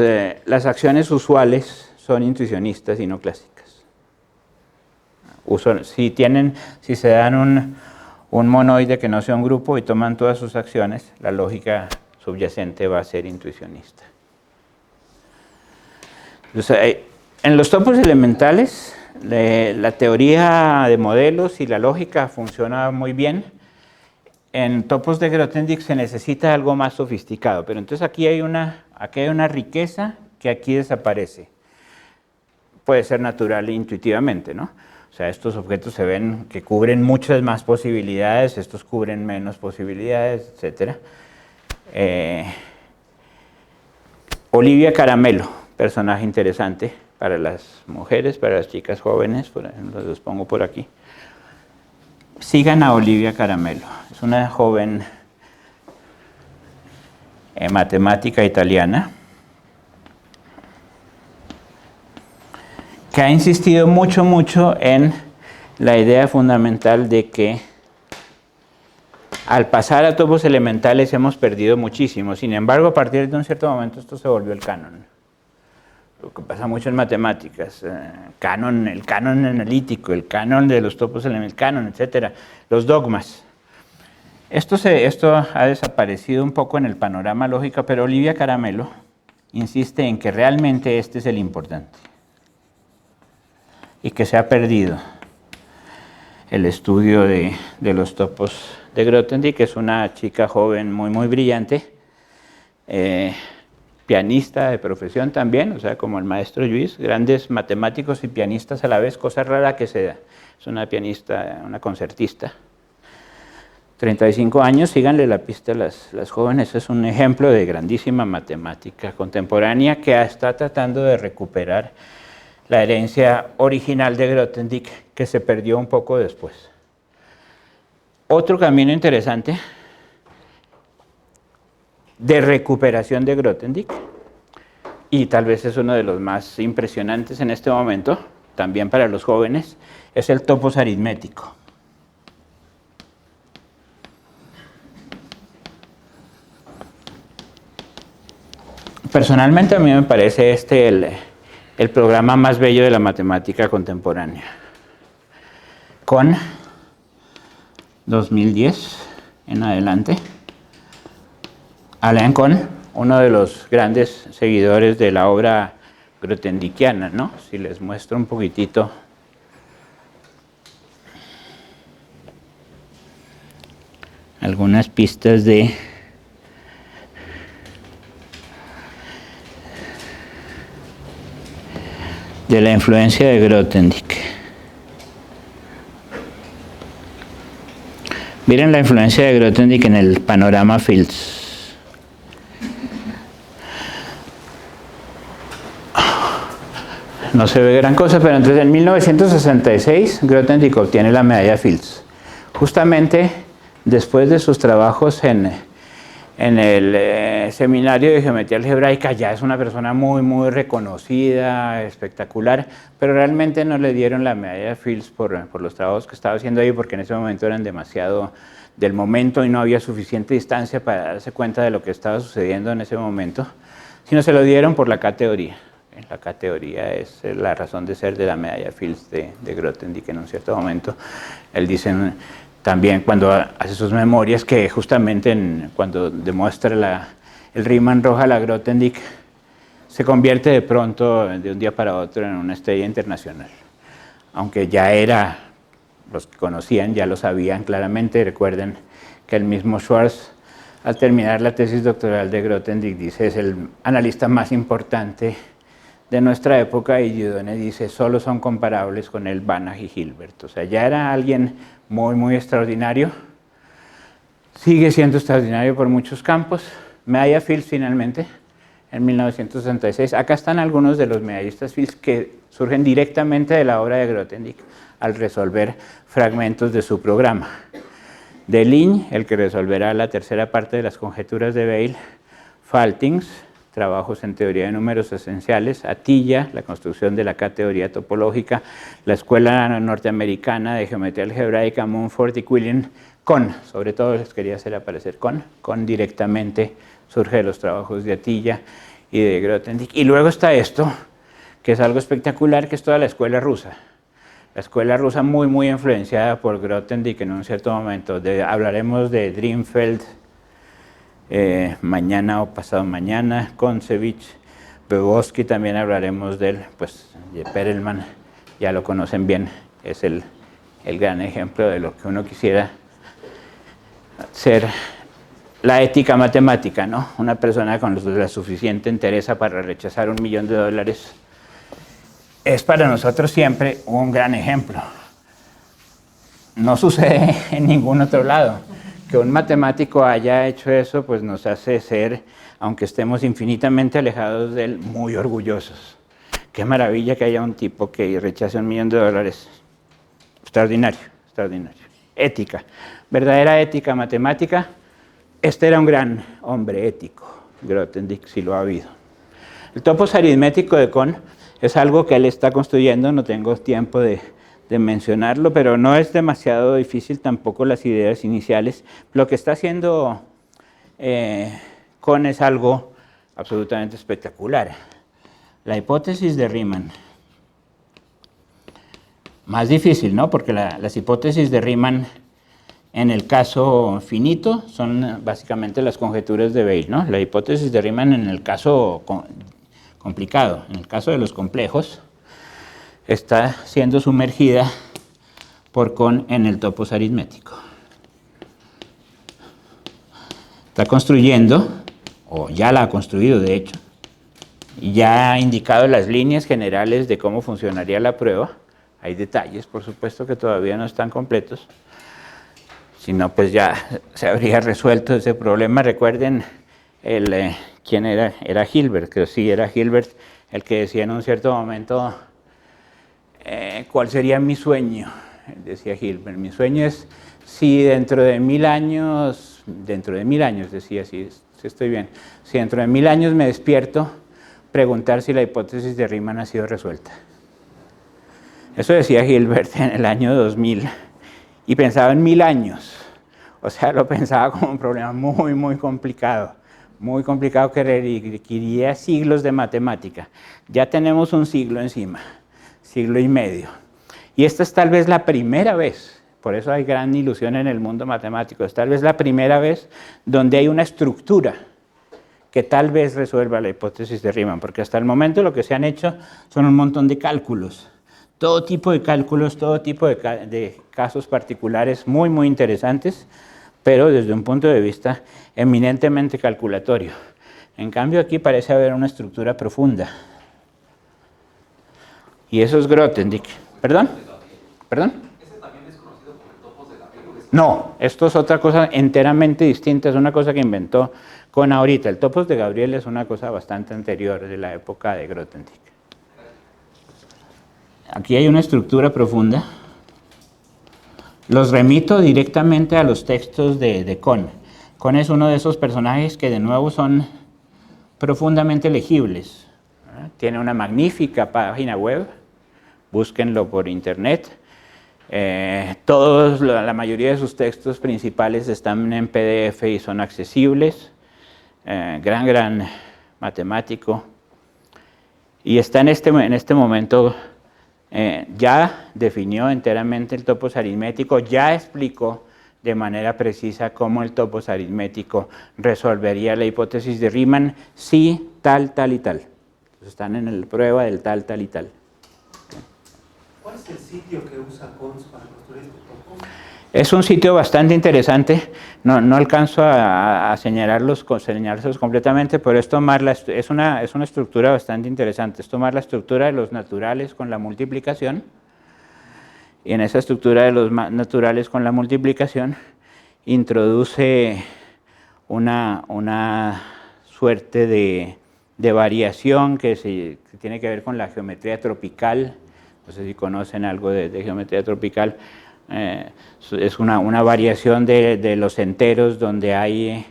acciones usuales son intuicionistas y no clásicas. Si se dan un monoide que no sea un grupo y toman todas sus acciones, la lógica subyacente va a ser intuicionista. Entonces, en los topos elementales, la teoría de modelos y la lógica funciona muy bien. En topos de Grothendieck se necesita algo más sofisticado, pero entonces aquí hay una riqueza que aquí desaparece. Puede ser natural e intuitivamente, ¿no? O sea, estos objetos se ven que cubren muchas más posibilidades, estos cubren menos posibilidades, etc. Olivia Caramelo, personaje interesante para las mujeres, para las chicas jóvenes, por ejemplo, los pongo por aquí. Sigan a Olivia Caramelo, es una joven matemática italiana que ha insistido mucho en la idea fundamental de que Al pasar a topos elementales hemos perdido muchísimo. Sin embargo, a partir de un cierto momento esto se volvió el canon. Lo que pasa mucho en matemáticas, el canon analítico, el canon de los topos elementales, el canon, etcétera, los dogmas. Esto ha desaparecido un poco en el panorama lógico, pero Olivia Caramelo insiste en que realmente este es el importante y que se ha perdido el estudio de los topos de Grothendieck, que es una chica joven muy brillante, pianista de profesión también, o sea, como el maestro Lluís, grandes matemáticos y pianistas a la vez, cosa rara que se da. Es una pianista, una concertista. 35 años, síganle la pista a las jóvenes, es un ejemplo de grandísima matemática contemporánea que está tratando de recuperar la herencia original de Grothendieck, que se perdió un poco después. Otro camino interesante de recuperación de Grothendieck, y tal vez es uno de los más impresionantes en este momento, también para los jóvenes, es el topos aritmético. Personalmente a mí me parece el programa más bello de la matemática contemporánea. Con 2010 en adelante, Alain Kohn, uno de los grandes seguidores de la obra grothendiekiana, ¿no? Si les muestro un poquitito. Algunas pistas de la influencia de Grothendieck. Miren la influencia de Grothendieck en el panorama Fields. No se ve gran cosa, pero entonces en 1966 Grothendieck obtiene la medalla Fields. Justamente después de sus trabajos en el seminario de geometría algebraica, ya es una persona muy reconocida, espectacular, pero realmente no le dieron la medalla Fields por los trabajos que estaba haciendo ahí, porque en ese momento eran demasiado del momento y no había suficiente distancia para darse cuenta de lo que estaba sucediendo en ese momento, sino se lo dieron por la K-teoría. La K-teoría es la razón de ser de la medalla Fields de Grothendieck en un cierto momento. Él dice también cuando hace sus memorias que justamente cuando demuestra el Riemann-Roja, la Grothendieck se convierte de pronto, de un día para otro, en una estrella internacional. Aunque ya era, los que conocían ya lo sabían claramente. Recuerden que el mismo Schwarz, al terminar la tesis doctoral de Grothendieck, dice es el analista más importante de nuestra época, y Dieudonné dice solo son comparables con él Banach y Hilbert. O sea, ya era alguien muy extraordinario, sigue siendo extraordinario por muchos campos. Medalla Fields finalmente, en 1966. Acá están algunos de los medallistas Fields que surgen directamente de la obra de Grothendieck al resolver fragmentos de su programa. Deligne, el que resolverá la tercera parte de las conjeturas de Weil. Faltings, trabajos en teoría de números esenciales. Atiyah, la construcción de la K-teoría topológica. La Escuela Norteamericana de Geometría Algebraica, Mumford y Quillen. Kohn, sobre todo les quería hacer aparecer Kohn directamente surge de los trabajos de Atiyah y de Grothendieck. Y luego está esto, que es algo espectacular, que es toda la escuela rusa. La escuela rusa muy influenciada por Grothendieck en un cierto momento. Hablaremos de Drinfeld mañana o pasado mañana, Kontsevich, Vygotsky, también hablaremos de él, pues de Perelman, ya lo conocen bien, es el gran ejemplo de lo que uno quisiera ser la ética matemática, ¿no? Una persona con la suficiente entereza para rechazar $1 millón es para nosotros siempre un gran ejemplo. No sucede en ningún otro lado. Que un matemático haya hecho eso, pues nos hace ser, aunque estemos infinitamente alejados de él, muy orgullosos. Qué maravilla que haya un tipo que rechace $1 millón. Extraordinario. Ética, verdadera ética matemática. Este era un gran hombre ético, Grothendieck, sí lo ha habido. El topos aritmético de Kohn es algo que él está construyendo, no tengo tiempo de de mencionarlo, pero no es demasiado difícil tampoco las ideas iniciales. Lo que está haciendo Kohn es algo absolutamente espectacular. La hipótesis de Riemann. Más difícil, ¿no? Porque las hipótesis de Riemann en el caso finito son básicamente las conjeturas de Weil, ¿no? La hipótesis de Riemann en el caso complicado, en el caso de los complejos, está siendo sumergida por Kohn en el topos aritmético. Está construyendo, o ya la ha construido de hecho, y ya ha indicado las líneas generales de cómo funcionaría la prueba. Hay detalles, por supuesto, que todavía no están completos. Si no, pues ya se habría resuelto ese problema. Recuerden, ¿quién era? Era Hilbert, creo sí, era Hilbert el que decía en un cierto momento, ¿cuál sería mi sueño? Decía Hilbert, mi sueño es si dentro de 1000 años, decía, si estoy bien, si dentro de 1000 años me despierto, preguntar si la hipótesis de Riemann ha sido resuelta. Eso decía Hilbert en el año 2000 y pensaba en 1000 años. O sea, lo pensaba como un problema muy complicado que requeriría siglos de matemática. Ya tenemos un siglo encima, siglo y medio. Y esta es tal vez la primera vez, por eso hay gran ilusión en el mundo matemático, es tal vez la primera vez donde hay una estructura que tal vez resuelva la hipótesis de Riemann, porque hasta el momento lo que se han hecho son un montón de cálculos. Todo tipo de cálculos, todo tipo de casos particulares muy interesantes, pero desde un punto de vista eminentemente calculatorio. En cambio, aquí parece haber una estructura profunda. Y eso es Grothendieck. ¿Perdón? ¿Perdón? ¿Ese también es conocido como el topos de Gabriel? No, esto es otra cosa enteramente distinta, es una cosa que inventó Kohn ahorita. El topos de Gabriel es una cosa bastante anterior, de la época de Grothendieck. Aquí hay una estructura profunda. Los remito directamente a los textos de Kohn. Kohn es uno de esos personajes que de nuevo son profundamente legibles. Tiene una magnífica página web, búsquenlo por internet. La mayoría de sus textos principales están en PDF y son accesibles. Gran matemático. Y está en este momento... ya definió enteramente el topos aritmético, ya explicó de manera precisa cómo el topos aritmético resolvería la hipótesis de Riemann si tal y tal. Entonces están en la prueba del tal y tal. ¿Cuál es el sitio que usa Kohn para construir este topos? Es un sitio bastante interesante, no alcanzo a señalárselos completamente, pero es una estructura bastante interesante, es tomar la estructura de los naturales con la multiplicación, y en esa estructura de los naturales con la multiplicación introduce una suerte de variación que tiene que ver con la geometría tropical. No sé si conocen algo de geometría tropical. Es una variación de los enteros donde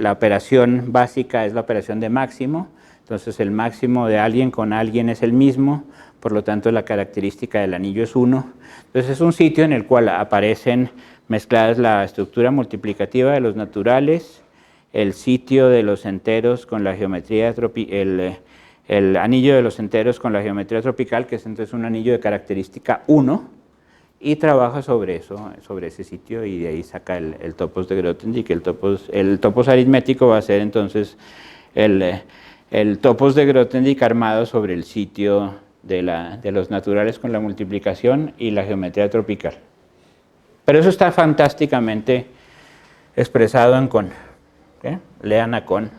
la operación básica es la operación de máximo. Entonces el máximo de alguien con alguien es el mismo, por lo tanto la característica del anillo es 1. Entonces es un sitio en el cual aparecen mezcladas la estructura multiplicativa de los naturales, el sitio de los enteros con la geometría el anillo de los enteros con la geometría tropical, que es entonces un anillo de característica 1, y trabaja sobre ese sitio, y de ahí saca el topos de Grothendieck. El topos aritmético va a ser entonces el topos de Grothendieck armado sobre el sitio de los naturales con la multiplicación y la geometría tropical. Pero eso está fantásticamente expresado en Kohn. ¿Okay? Lean a Kohn,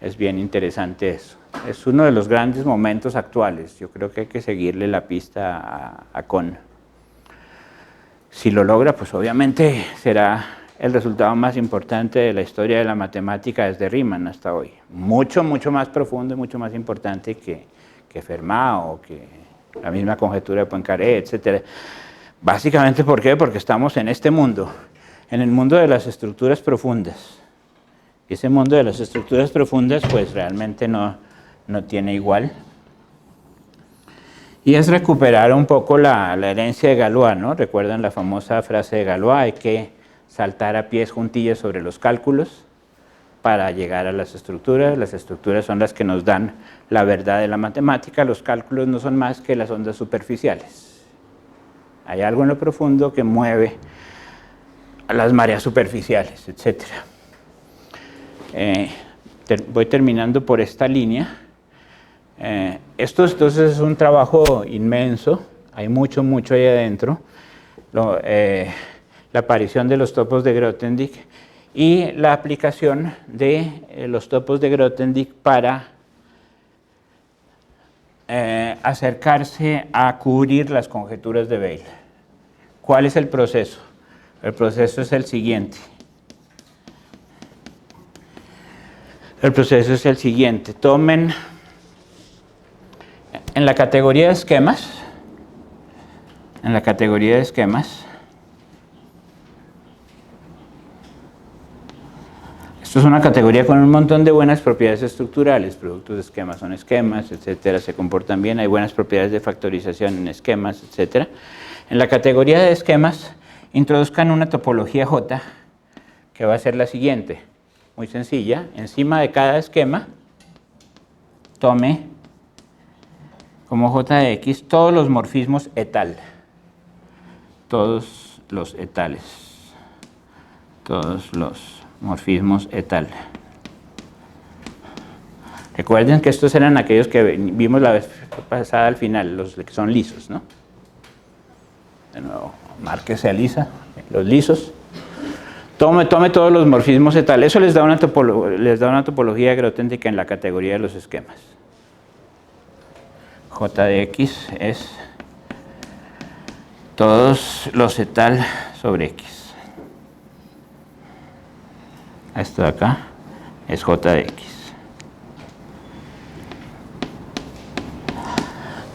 es bien interesante eso. Es uno de los grandes momentos actuales. Yo creo que hay que seguirle la pista a Kohn. Si lo logra, pues obviamente será el resultado más importante de la historia de la matemática desde Riemann hasta hoy. Mucho más profundo y mucho más importante que Fermat o que la misma conjetura de Poincaré, etc. Básicamente, ¿por qué? Porque estamos en este mundo, en el mundo de las estructuras profundas. Y ese mundo de las estructuras profundas, pues realmente no tiene igual. Y es recuperar un poco la herencia de Galois, ¿no? Recuerdan la famosa frase de Galois, hay que saltar a pies juntillas sobre los cálculos para llegar a las estructuras. Las estructuras son las que nos dan la verdad de la matemática, los cálculos no son más que las ondas superficiales. Hay algo en lo profundo que mueve a las mareas superficiales, etc. Voy terminando por esta línea. Esto entonces es un trabajo inmenso, hay mucho ahí adentro. La aparición de los topos de Grothendieck y la aplicación de los topos de Grothendieck para acercarse a cubrir las conjeturas de Weil. ¿Cuál es el proceso? El proceso es el siguiente. Tomen en la categoría de esquemas, esto es una categoría con un montón de buenas propiedades estructurales, productos de esquemas son esquemas, etcétera, se comportan bien, hay buenas propiedades de factorización en esquemas, etcétera. En la categoría de esquemas, introduzcan una topología J que va a ser la siguiente, muy sencilla, encima de cada esquema, tome como J de X todos los morfismos etal, todos los morfismos etal. Recuerden que estos eran aquellos que vimos la vez pasada al final, los que son lisos, ¿no? De nuevo, márquese a lisa, los lisos. Tome todos los morfismos etal. Eso les da una topología de Grothendieck en la categoría de los esquemas. J de X es todos los etal sobre X. Esto de acá es J de X.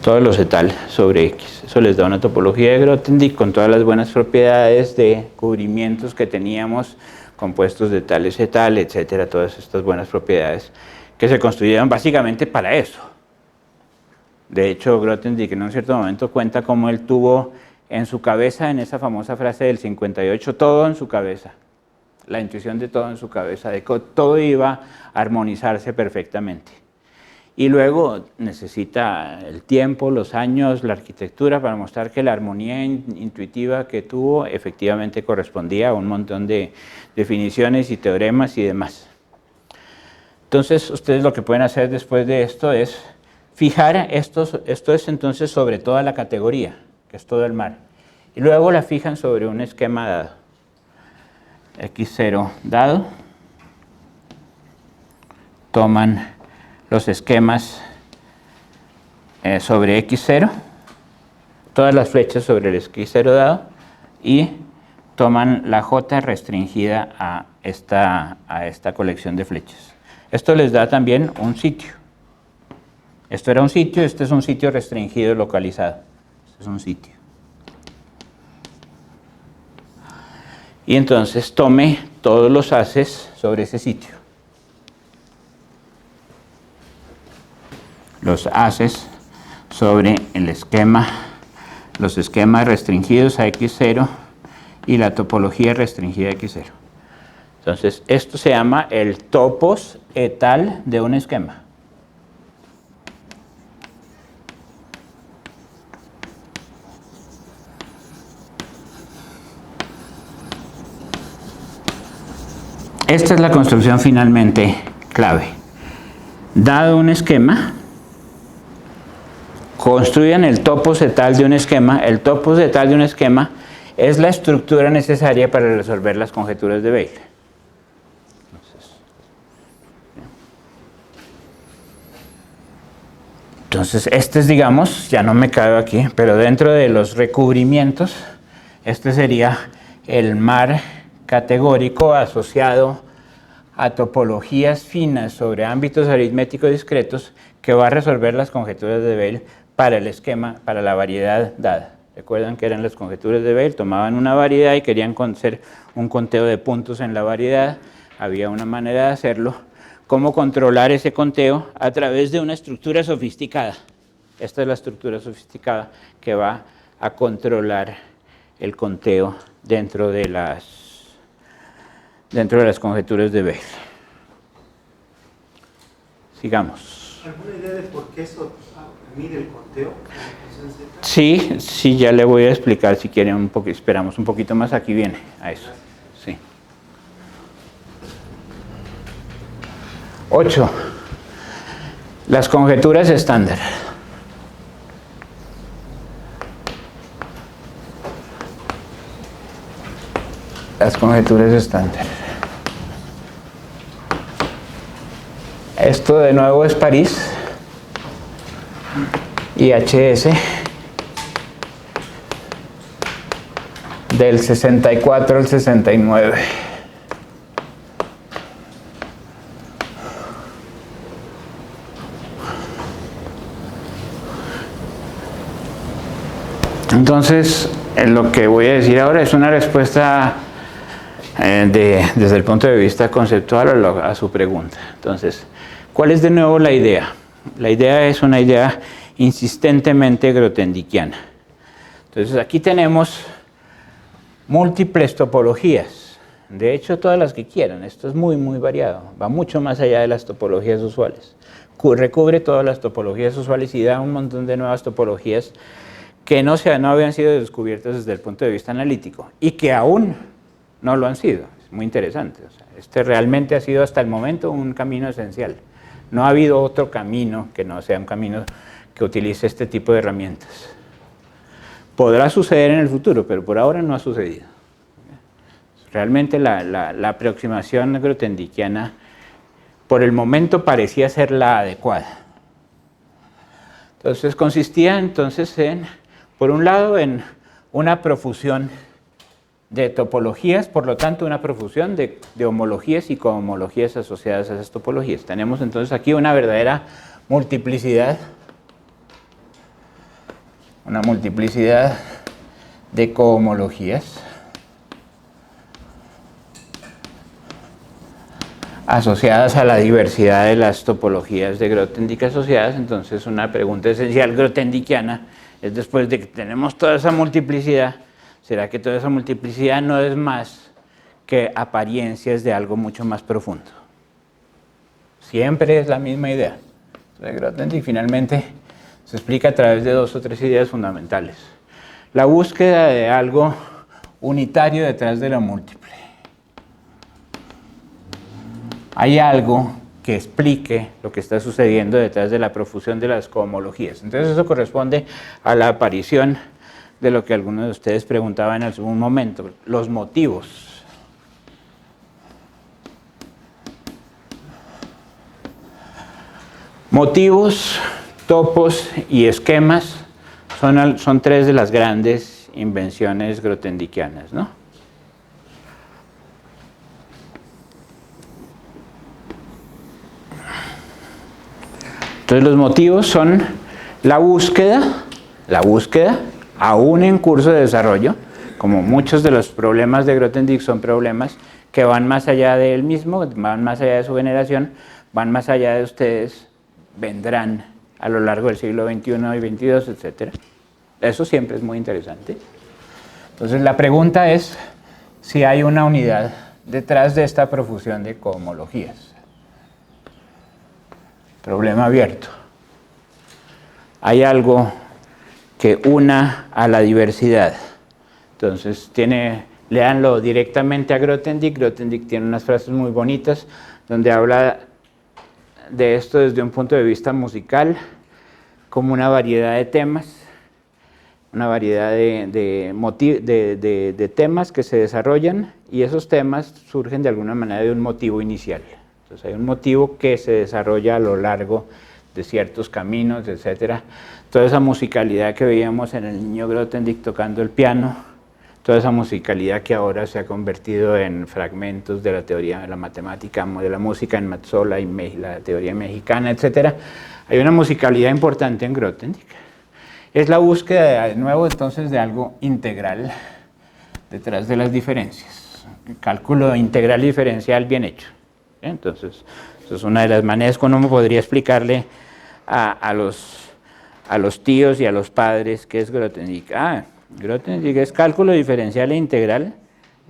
Todos los etal sobre X. Eso les da una topología de Grothendieck con todas las buenas propiedades de cubrimientos que teníamos, compuestos de tales etal, etcétera, todas estas buenas propiedades que se construyeron básicamente para eso. De hecho, Grothendieck en un cierto momento cuenta cómo él tuvo en su cabeza, en esa famosa frase del 58, todo en su cabeza. La intuición de todo en su cabeza, de que todo iba a armonizarse perfectamente. Y luego necesita el tiempo, los años, la arquitectura para mostrar que la armonía intuitiva que tuvo efectivamente correspondía a un montón de definiciones y teoremas y demás. Entonces, ustedes lo que pueden hacer después de esto es fijar esto es entonces sobre toda la categoría, que es todo el mar. Y luego la fijan sobre un esquema dado. X0 dado. Toman los esquemas sobre X0, todas las flechas sobre el X0 dado, y toman la J restringida a esta colección de flechas. Esto les da también un sitio. Esto era un sitio, este es un sitio restringido localizado. Este es un sitio. Y entonces tome todos los haces sobre ese sitio. Los haces sobre el esquema, los esquemas restringidos a X0 y la topología restringida a X0. Entonces, esto se llama el topos etal de un esquema. Esta es la construcción finalmente clave. Dado un esquema, construyan el topos etal de un esquema. El topos etal de un esquema es la estructura necesaria para resolver las conjeturas de Weil. Entonces, este es, digamos, ya no me cabe aquí, pero dentro de los recubrimientos, este sería el mar categórico asociado a topologías finas sobre ámbitos aritméticos discretos que va a resolver las conjeturas de Weil para el esquema, para la variedad dada. Recuerdan que eran las conjeturas de Weil, tomaban una variedad y querían hacer un conteo de puntos en la variedad. Había una manera de hacerlo. ¿Cómo controlar ese conteo? A través de una estructura sofisticada. Esta es la estructura sofisticada que va a controlar el conteo dentro de las conjeturas de Bell. Sigamos. ¿Alguna idea de por qué eso mide el conteo? Sí, ya le voy a explicar si quieren esperamos un poquito más, aquí viene a eso. Sí. 8. Las conjeturas estándar. Las conjeturas estándar. Esto de nuevo es París y HS del 64 al 69. Entonces, lo que voy a decir ahora es una respuesta desde el punto de vista conceptual a su pregunta. Entonces, ¿cuál es de nuevo la idea? La idea es una idea insistentemente grothendiekiana. Entonces, aquí tenemos múltiples topologías. De hecho, todas las que quieran. Esto es muy, muy variado. Va mucho más allá de las topologías usuales. Recubre todas las topologías usuales y da un montón de nuevas topologías que no habían sido descubiertas desde el punto de vista analítico y que aún no lo han sido. Es muy interesante. O sea, este realmente ha sido hasta el momento un camino esencial. No ha habido otro camino que no sea un camino que utilice este tipo de herramientas. Podrá suceder en el futuro, pero por ahora no ha sucedido. Realmente la aproximación grothendiekiana por el momento parecía ser la adecuada. Entonces consistía por un lado en una profusión de topologías, por lo tanto una profusión de homologías y cohomologías asociadas a esas topologías. Tenemos entonces aquí una verdadera multiplicidad, una multiplicidad de cohomologías asociadas a la diversidad de las topologías de Grothendieck asociadas. Entonces una pregunta esencial grothendiekiana es, después de que tenemos toda esa multiplicidad, ¿será que toda esa multiplicidad no es más que apariencias de algo mucho más profundo? Siempre es la misma idea. Entonces, Grothendieck finalmente se explica a través de 2 o 3 ideas fundamentales. La búsqueda de algo unitario detrás de lo múltiple. Hay algo que explique lo que está sucediendo detrás de la profusión de las cohomologías. Entonces eso corresponde a la aparición de lo que algunos de ustedes preguntaban en algún momento, los motivos. Motivos, topos y esquemas son 3 de las grandes invenciones grothendiekianas, ¿no? Entonces los motivos son la búsqueda, aún en curso de desarrollo, como muchos de los problemas de Grothendieck son problemas que van más allá de él mismo, van más allá de su generación, van más allá de ustedes, vendrán a lo largo del siglo XXI y XXII, etc. Eso siempre es muy interesante. Entonces la pregunta es si hay una unidad detrás de esta profusión de cohomologías. Problema abierto. Hay algo que una a la diversidad. Entonces, léanlo directamente a Grothendieck. Grothendieck tiene unas frases muy bonitas donde habla de esto desde un punto de vista musical, como una variedad de temas, una variedad de temas que se desarrollan, y esos temas surgen de alguna manera de un motivo inicial. Entonces hay un motivo que se desarrolla a lo largo de ciertos caminos, etc. Toda esa musicalidad que veíamos en el niño Grothendieck tocando el piano, toda esa musicalidad que ahora se ha convertido en fragmentos de la teoría de la matemática, de la música en Mazzola y la teoría mexicana, etc. Hay una musicalidad importante en Grothendieck. Es la búsqueda de nuevo entonces de algo integral detrás de las diferencias. El cálculo integral diferencial bien hecho. Entonces, eso es una de las maneras como uno podría explicarle a a los tíos y a los padres qué es Grothendieck. Grothendieck es cálculo diferencial e integral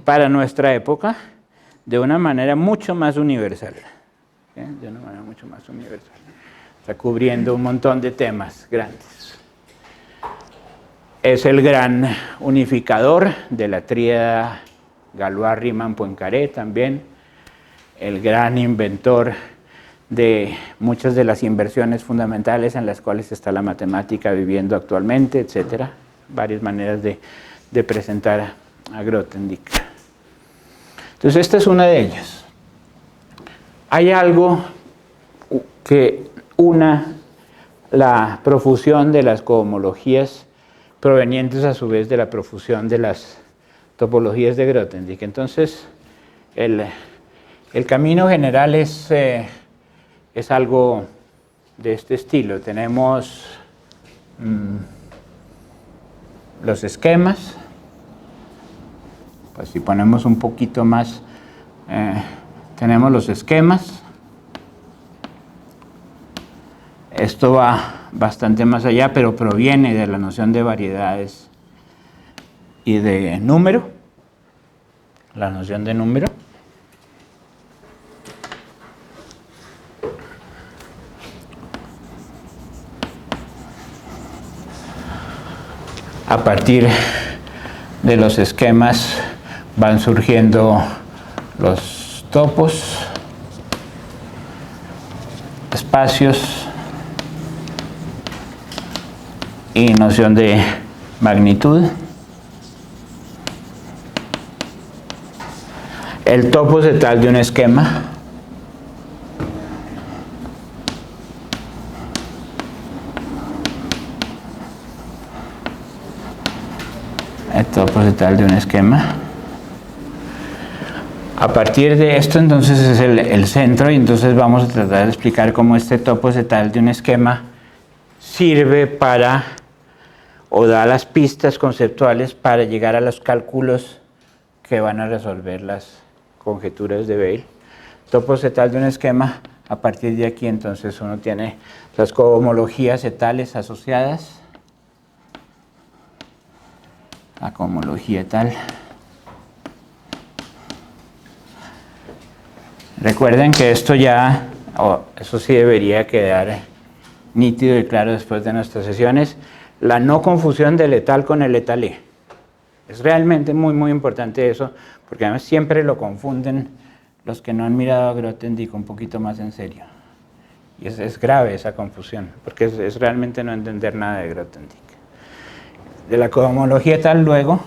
para nuestra época de una manera mucho más universal. De una manera mucho más universal. Está cubriendo un montón de temas grandes. Es el gran unificador de la tríada Galois-Riemann-Poincaré también. El gran inventor de muchas de las inversiones fundamentales en las cuales está la matemática viviendo actualmente, etc. Varias maneras de presentar a Grothendieck. Entonces, esta es una de ellas. Hay algo que una la profusión de las cohomologías provenientes a su vez de la profusión de las topologías de Grothendieck. Entonces, el camino general es algo de este estilo. Tenemos los esquemas. Pues si ponemos un poquito más, tenemos los esquemas. Esto va bastante más allá, pero proviene de la noción de variedades y de número. La noción de número. A partir de los esquemas van surgiendo los topos, espacios y noción de magnitud. El topo se trata de un esquema. El topo se trata de un esquema. A partir de esto, entonces, es el centro, y entonces vamos a tratar de explicar cómo este topo setal de un esquema sirve para, o da las pistas conceptuales para llegar a los cálculos que van a resolver las conjeturas de Weil. Topo setal de un esquema, a partir de aquí, entonces, uno tiene las cohomologías setales asociadas. La cohomología tal. Recuerden que esto ya, eso sí debería quedar nítido y claro después de nuestras sesiones, la no confusión del etal con el etalé. Es realmente muy, muy importante eso, porque además siempre lo confunden los que no han mirado a Grothendieck un poquito más en serio. Y es grave esa confusión, porque es realmente no entender nada de Grothendieck. De la cohomología tal, luego,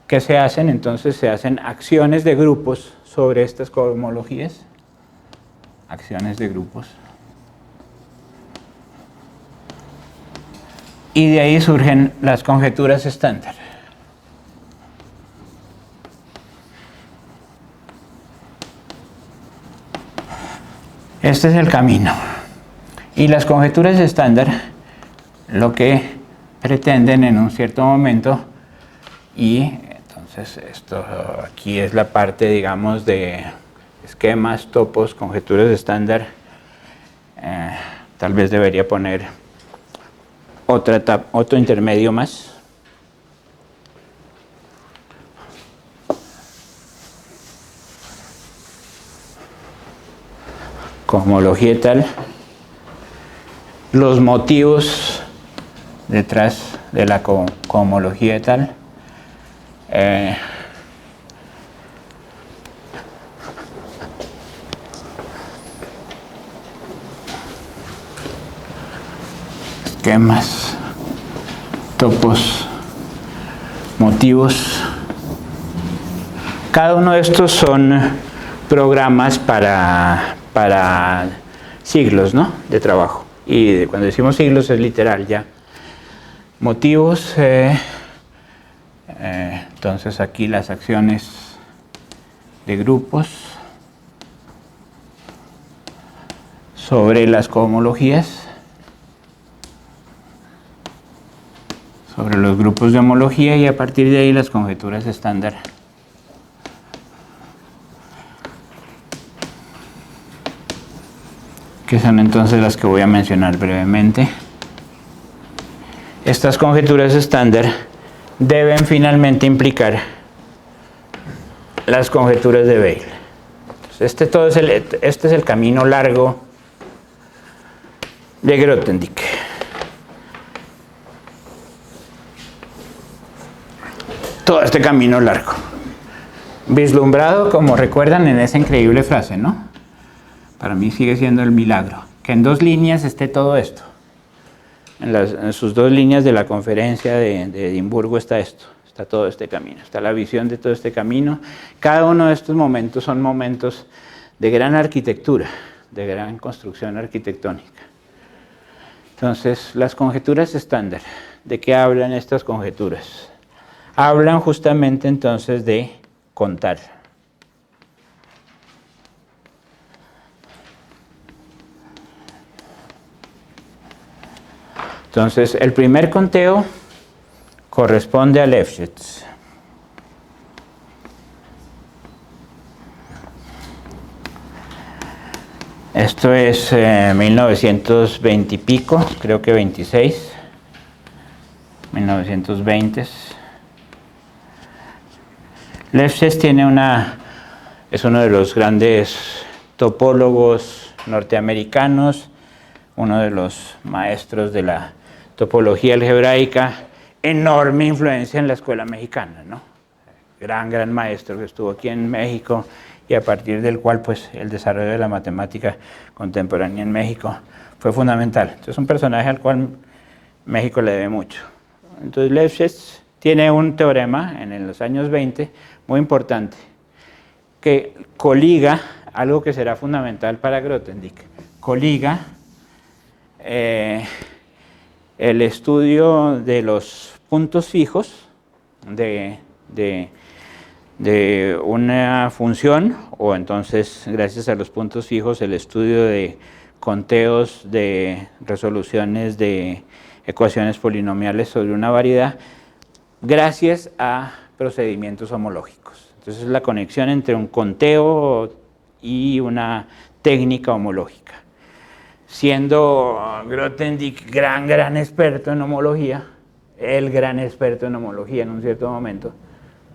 ¿qué se hacen? Entonces se hacen acciones de grupos sobre estas cohomologías, acciones de grupos, y de ahí surgen las conjeturas estándar. Este es el camino. Y las conjeturas estándar lo que pretenden en un cierto momento, y entonces esto aquí es la parte, digamos, de esquemas, topos, conjeturas estándar. Tal vez debería poner otro intermedio más. Cohomología tal. Los motivos detrás de la cohomología tal. Esquemas, topos, motivos. Cada uno de estos son programas para siglos, ¿no?, de trabajo. Y cuando decimos siglos es literal ya. Motivos, entonces aquí las acciones de grupos sobre las cohomologías, sobre los grupos de homología, y a partir de ahí las conjeturas estándar. Que son entonces las que voy a mencionar brevemente. estas conjeturas estándar deben finalmente implicar las conjeturas de Weil. Entonces, este es el camino largo de Grothendieck. Todo este camino largo, vislumbrado, como recuerdan, en esa increíble frase, ¿no? Para mí sigue siendo el milagro, que en 2 líneas esté todo esto. En sus 2 líneas de la conferencia de Edimburgo está esto, está todo este camino, está la visión de todo este camino. Cada uno de estos momentos son momentos de gran arquitectura, de gran construcción arquitectónica. Entonces, las conjeturas estándar, ¿de qué hablan estas conjeturas? Hablan justamente entonces de contar. Entonces, el primer conteo corresponde a Lefschetz. Esto es 1920 y pico, creo que 26, 1920. Lefschetz es uno de los grandes topólogos norteamericanos, uno de los maestros de la topología algebraica, enorme influencia en la escuela mexicana, ¿no? Gran maestro que estuvo aquí en México y a partir del cual pues el desarrollo de la matemática contemporánea en México fue fundamental. Entonces es un personaje al cual México le debe mucho. Entonces Lefschetz tiene un teorema en los años 20 muy importante que coliga algo que será fundamental para Grothendieck, coliga el estudio de los puntos fijos de una función, o entonces gracias a los puntos fijos el estudio de conteos de resoluciones de ecuaciones polinomiales sobre una variedad, gracias a procedimientos homológicos. Entonces la conexión entre un conteo y una técnica homológica. Siendo Grothendieck gran experto en homología, el gran experto en homología en un cierto momento,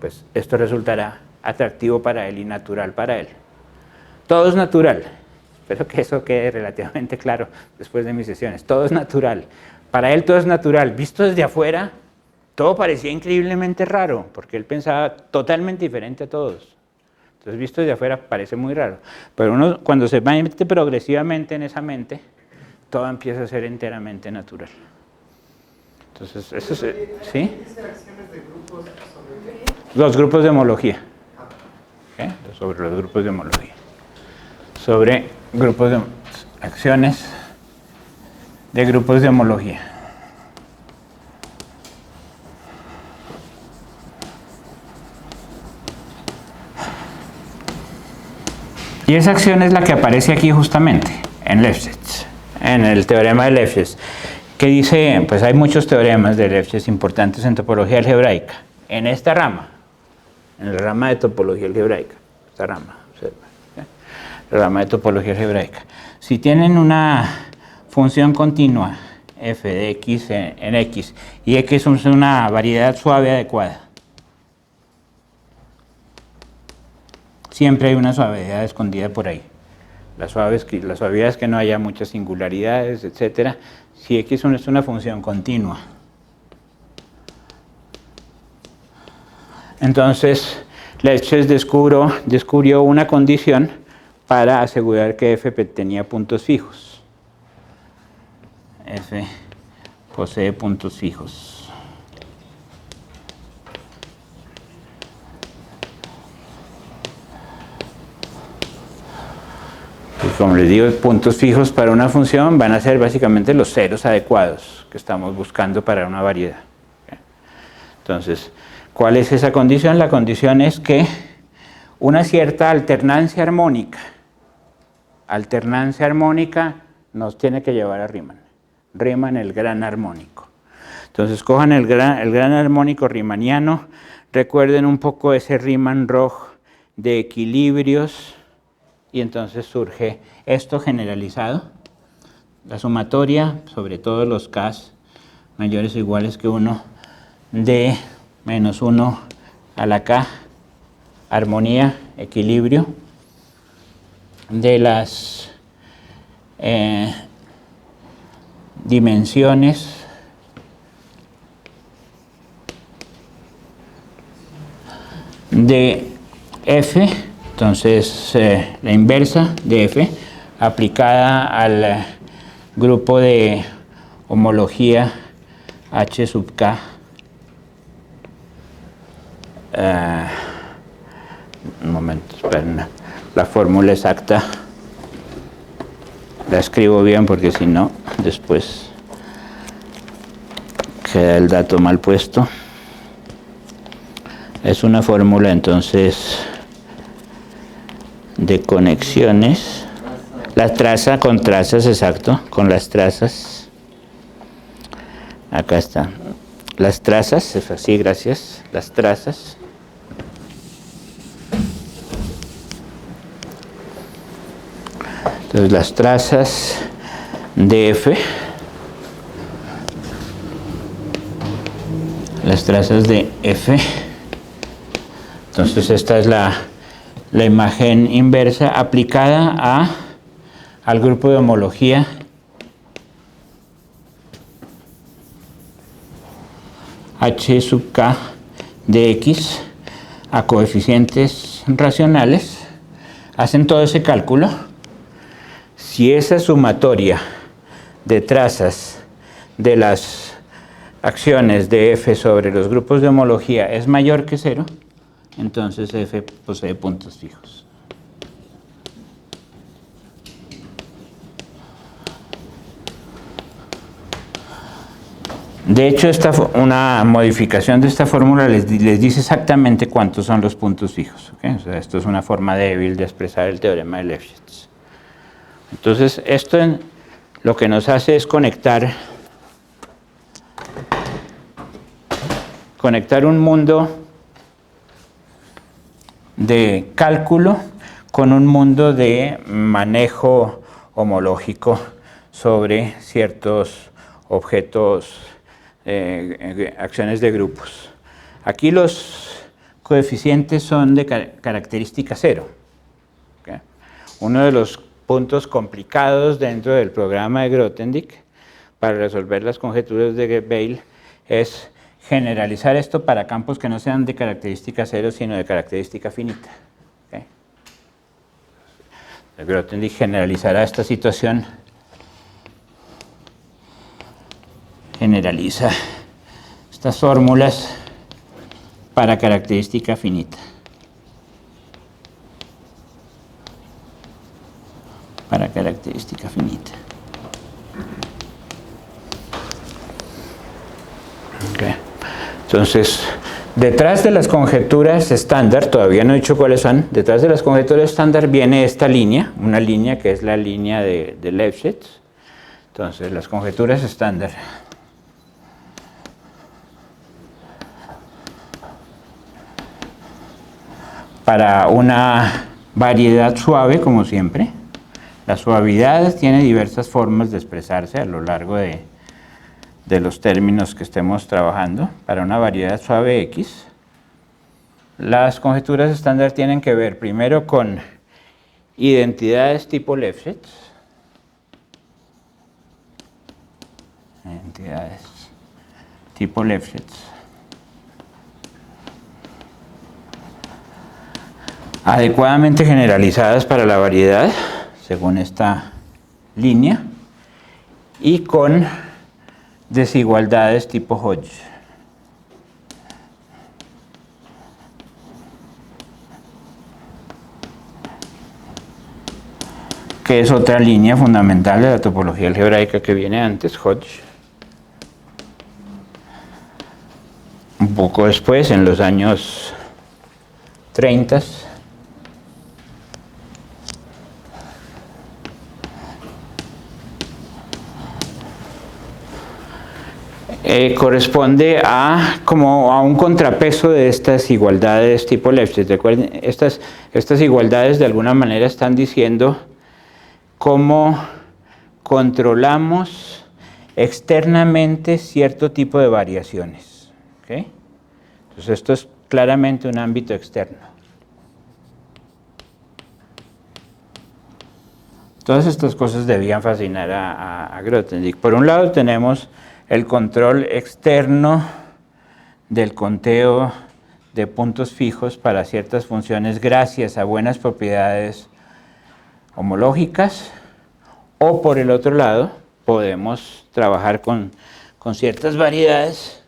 pues esto resultará atractivo para él y natural para él. Todo es natural. Espero que eso quede relativamente claro después de mis sesiones. Todo es natural. Para él todo es natural. Visto desde afuera, todo parecía increíblemente raro, porque él pensaba totalmente diferente a todos. Entonces, visto desde afuera, parece muy raro. Pero uno, cuando se mete progresivamente en esa mente, todo empieza a ser enteramente natural. Entonces, eso es... ¿Sí? Los grupos de homología. ¿Okay? Sobre los grupos de homología. Sobre grupos de acciones de grupos de homología. Y esa acción es la que aparece aquí justamente, en Lefschetz, en el teorema de Lefschetz, que dice, pues hay muchos teoremas de Lefschetz importantes en topología algebraica. En esta rama, en la rama de topología algebraica, esta rama, observa, la rama de topología algebraica. Si tienen una función continua, f de x en x, y x es una variedad suave adecuada, siempre hay una suavidad escondida por ahí. La suavidad es que no haya muchas singularidades, etc. Si x es una función continua. Entonces, Lefschetz descubrió una condición para asegurar que f tenía puntos fijos. F posee puntos fijos. Como les digo, puntos fijos para una función van a ser básicamente los ceros adecuados que estamos buscando para una variedad. Entonces, ¿cuál es esa condición? La condición es que una cierta alternancia armónica nos tiene que llevar a Riemann. Riemann, el gran armónico. Entonces, cojan el gran armónico riemanniano, recuerden un poco ese Riemann-Roch de equilibrios, y entonces surge esto generalizado, la sumatoria sobre todos los Ks mayores o iguales que 1 de menos 1 a la k, armonía, equilibrio de las dimensiones de f, entonces la inversa de f aplicada al grupo de homología h sub k, un momento, esperen, la fórmula exacta la escribo bien porque si no después queda el dato mal puesto. Es una fórmula entonces de conexiones, la traza con trazas, exacto, con las trazas, acá está, las trazas, es así, gracias, las trazas entonces las trazas de f, las trazas de f. Entonces esta es la imagen inversa aplicada al grupo de homología h sub k de x a coeficientes racionales. Hacen todo ese cálculo. Si esa sumatoria de trazas de las acciones de f sobre los grupos de homología es mayor que 0, entonces f posee puntos fijos. De hecho, una modificación de esta fórmula les dice exactamente cuántos son los puntos fijos. ¿Okay? O sea, esto es una forma débil de expresar el teorema de Lefschetz. Entonces, esto lo que nos hace es conectar un mundo de cálculo con un mundo de manejo homológico sobre ciertos objetos, acciones de grupos. Aquí los coeficientes son de característica 0. ¿Okay? Uno de los puntos complicados dentro del programa de Grothendieck para resolver las conjeturas de Weil es generalizar esto para campos que no sean de característica 0, sino de característica finita. ¿Okay? Grothendieck generalizará esta situación, generaliza estas fórmulas para característica finita. Para característica finita. Okay. Entonces, detrás de las conjeturas estándar, todavía no he dicho cuáles son, detrás de las conjeturas estándar viene esta línea, una línea que es la línea de Lefschetz. Entonces, las conjeturas estándar. Para una variedad suave, como siempre, la suavidad tiene diversas formas de expresarse a lo largo de los términos que estemos trabajando. Para una variedad suave X, las conjeturas estándar tienen que ver primero con identidades tipo Lefschetz, identidades tipo Lefschetz, adecuadamente generalizadas para la variedad, según esta línea, y con desigualdades tipo Hodge. Que es otra línea fundamental de la topología algebraica que viene antes, Hodge. Un poco después, en los años 30, corresponde a un contrapeso de estas igualdades tipo Lefschetz. Recuerden, estas igualdades de alguna manera están diciendo cómo controlamos externamente cierto tipo de variaciones. ¿Okay? Entonces esto es claramente un ámbito externo. Todas estas cosas debían fascinar a Grothendieck. Por un lado tenemos el control externo del conteo de puntos fijos para ciertas funciones gracias a buenas propiedades homológicas, o por el otro lado podemos trabajar con ciertas variedades.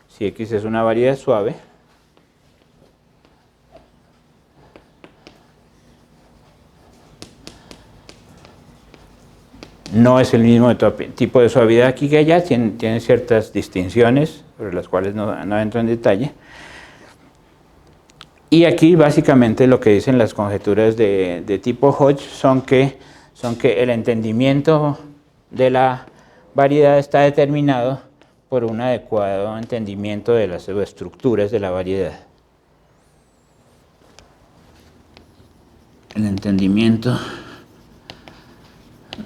Si X es una variedad suave, no es el mismo tipo de suavidad aquí que allá, tiene ciertas distinciones sobre las cuales no entro en detalle. Y aquí básicamente lo que dicen las conjeturas de tipo Hodge son que el entendimiento de la variedad está determinado por un adecuado entendimiento de las subestructuras de la variedad. El entendimiento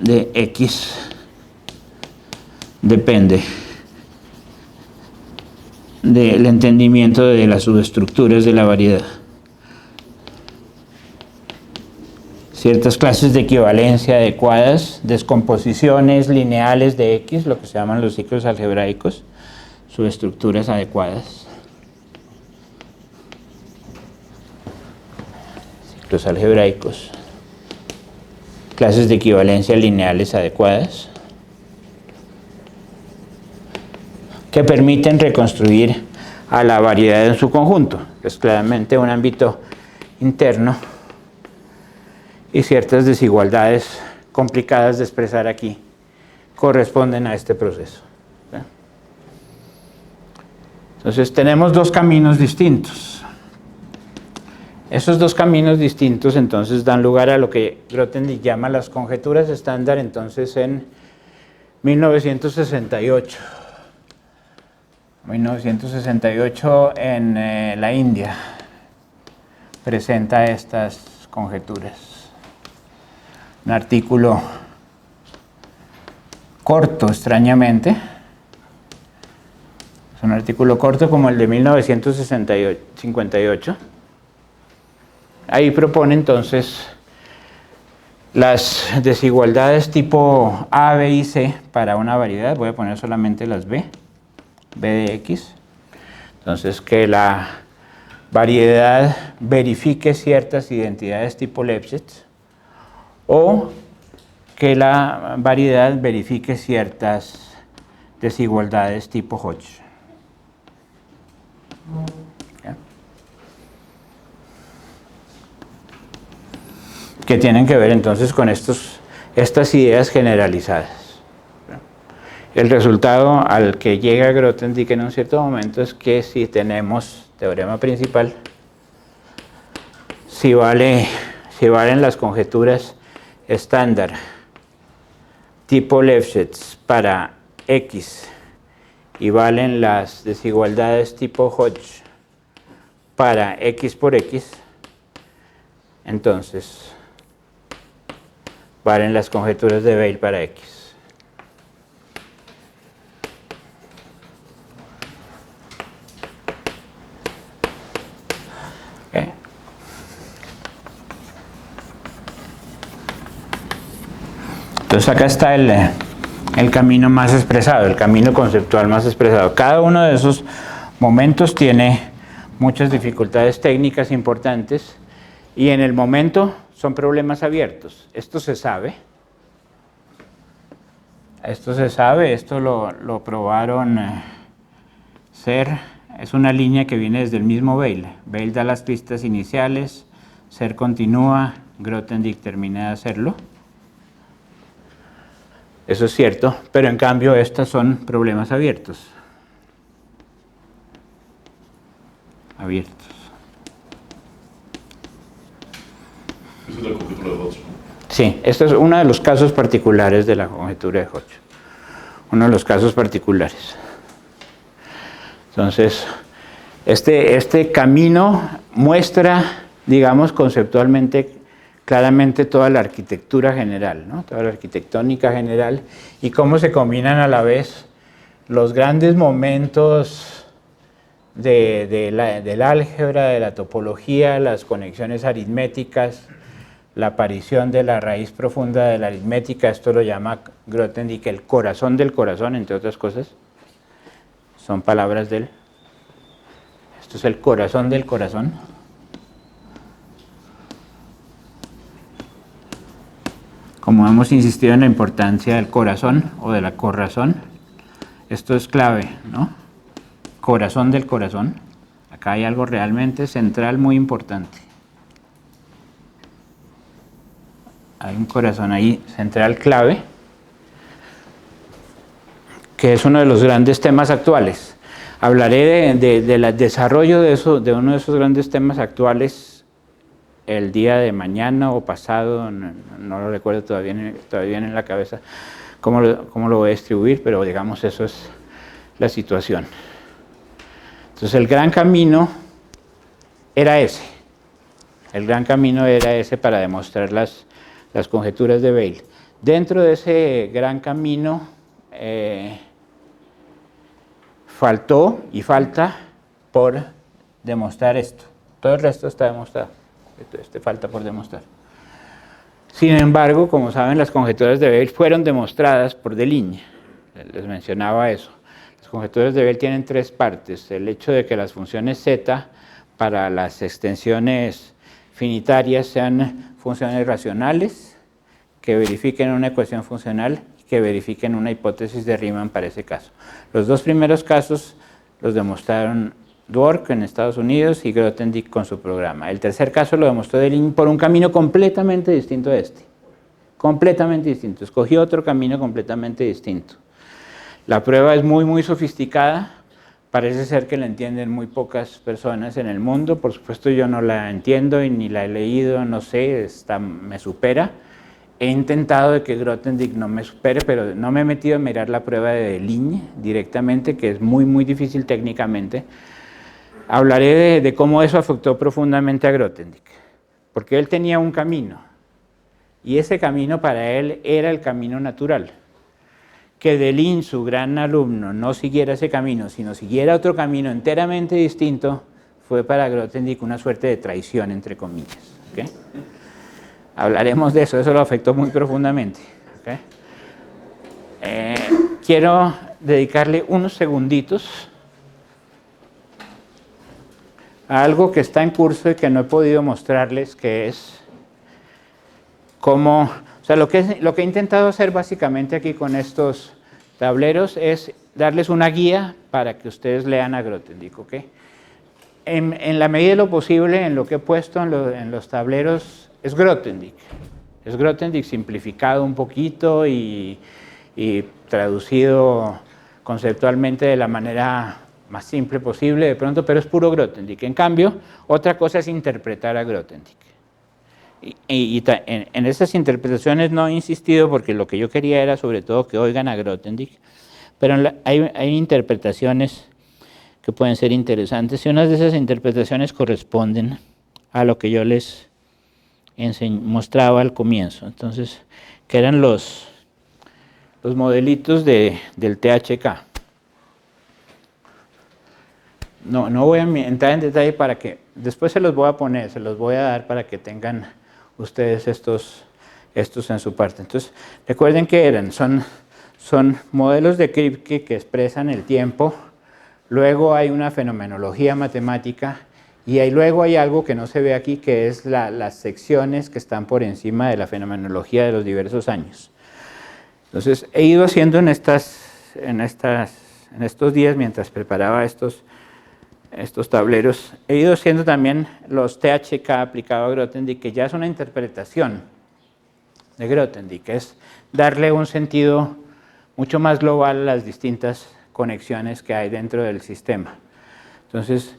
de X depende del entendimiento de las subestructuras de la variedad. Ciertas clases de equivalencia adecuadas, descomposiciones lineales de X, lo que se llaman los ciclos algebraicos, subestructuras adecuadas. Ciclos algebraicos. Clases de equivalencia lineales adecuadas, que permiten reconstruir a la variedad en su conjunto. Es claramente un ámbito interno y ciertas desigualdades complicadas de expresar aquí corresponden a este proceso. Entonces tenemos dos caminos distintos. Esos dos caminos distintos entonces dan lugar a lo que Grothendieck llama las conjeturas estándar, entonces en 1968. 1968 en la India presenta estas conjeturas. Un artículo corto, extrañamente. Es un artículo corto como el de 1958. Ahí propone entonces las desigualdades tipo A, B y C para una variedad. Voy a poner solamente las B de X. Entonces, que la variedad verifique ciertas identidades tipo Lefschetz, o que la variedad verifique ciertas desigualdades tipo Hodge. ¿Ya? Que tienen que ver entonces con estas ideas generalizadas. El resultado al que llega Grothendieck en un cierto momento es que si tenemos teorema principal, si valen las conjeturas estándar tipo Lefschetz para X y valen las desigualdades tipo Hodge para X por X, entonces valen las conjeturas de Weil para X. Entonces acá está el camino más expresado, el camino conceptual más expresado. Cada uno de esos momentos tiene muchas dificultades técnicas importantes y en el momento son problemas abiertos. Esto se sabe. Esto lo probaron Serre. Es una línea que viene desde el mismo Weil. Weil da las pistas iniciales, Serre continúa, Grothendieck termina de hacerlo. Eso es cierto, pero en cambio estos son problemas abiertos. Abiertos. Esa es la conjetura de Hodge, ¿no? Sí, este es uno de los casos particulares de la conjetura de Hodge. Uno de los casos particulares. Entonces, este camino muestra, digamos, conceptualmente claramente toda la arquitectura general, ¿no? Toda la arquitectónica general, y cómo se combinan a la vez los grandes momentos del álgebra, de la topología, las conexiones aritméticas, la aparición de la raíz profunda de la aritmética. Esto lo llama Grothendieck el corazón del corazón, entre otras cosas. Son palabras de él. Esto es el corazón del corazón. Como hemos insistido en la importancia del corazón o de la corrazón, esto es clave, ¿no? Corazón del corazón. Acá hay algo realmente central muy importante. Hay un corazón ahí central clave, que es uno de los grandes temas actuales. Hablaré del desarrollo de uno de esos grandes temas actuales el día de mañana o pasado, no lo recuerdo todavía en la cabeza cómo lo voy a distribuir, pero digamos eso es la situación. Entonces el gran camino era ese. El gran camino era ese para demostrar las conjeturas de Weil. Dentro de ese gran camino faltó y falta por demostrar esto. Todo el resto está demostrado. Este falta por demostrar. Sin embargo, como saben, las conjeturas de Weil fueron demostradas por Deligne. Les mencionaba eso. Las conjeturas de Weil tienen tres partes. El hecho de que las funciones z para las extensiones finitarias sean funciones racionales, que verifiquen una ecuación funcional y que verifiquen una hipótesis de Riemann para ese caso. Los dos primeros casos los demostraron Dwork en Estados Unidos y Grothendieck con su programa. El tercer caso lo demostró Deligne por un camino completamente distinto a este. Completamente distinto. Escogió otro camino completamente distinto. La prueba es muy, muy sofisticada. Parece ser que la entienden muy pocas personas en el mundo. Por supuesto, yo no la entiendo y ni la he leído, no sé, me supera. He intentado de que Grothendieck no me supere, pero no me he metido a mirar la prueba de Deligne directamente, que es muy, muy difícil técnicamente. Hablaré de cómo eso afectó profundamente a Grothendieck, porque él tenía un camino, y ese camino para él era el camino natural. Que Deligne, su gran alumno, no siguiera ese camino, sino siguiera otro camino enteramente distinto, fue para Grothendieck una suerte de traición, entre comillas. ¿Okay? Hablaremos de eso, eso lo afectó muy profundamente. ¿Okay? Quiero dedicarle unos segunditos a algo que está en curso y que no he podido mostrarles, que es cómo, o sea, lo que he intentado hacer básicamente aquí con estos tableros es darles una guía para que ustedes lean a Grothendieck, ¿ok? En la medida de lo posible, en lo que he puesto en los tableros, es Grothendieck. Es Grothendieck simplificado un poquito y traducido conceptualmente de la manera más simple posible de pronto, pero es puro Grothendieck. En cambio, otra cosa es interpretar a Grothendieck. En esas interpretaciones no he insistido porque lo que yo quería era sobre todo que oigan a Grothendieck, pero hay interpretaciones que pueden ser interesantes y unas de esas interpretaciones corresponden a lo que yo les mostraba al comienzo. Entonces, que eran los modelitos del THK. No voy a entrar en detalle para que, después se los voy a poner, se los voy a dar para que tengan ustedes estos en su parte. Entonces, recuerden que son modelos de Kripke que expresan el tiempo, luego hay una fenomenología matemática y luego hay algo que no se ve aquí, que es las secciones que están por encima de la fenomenología de los diversos años. Entonces, he ido haciendo en estos días, mientras preparaba estos tableros, he ido haciendo también los THK aplicado a Grothendieck, que ya es una interpretación de Grothendieck, es darle un sentido mucho más global a las distintas conexiones que hay dentro del sistema. Entonces,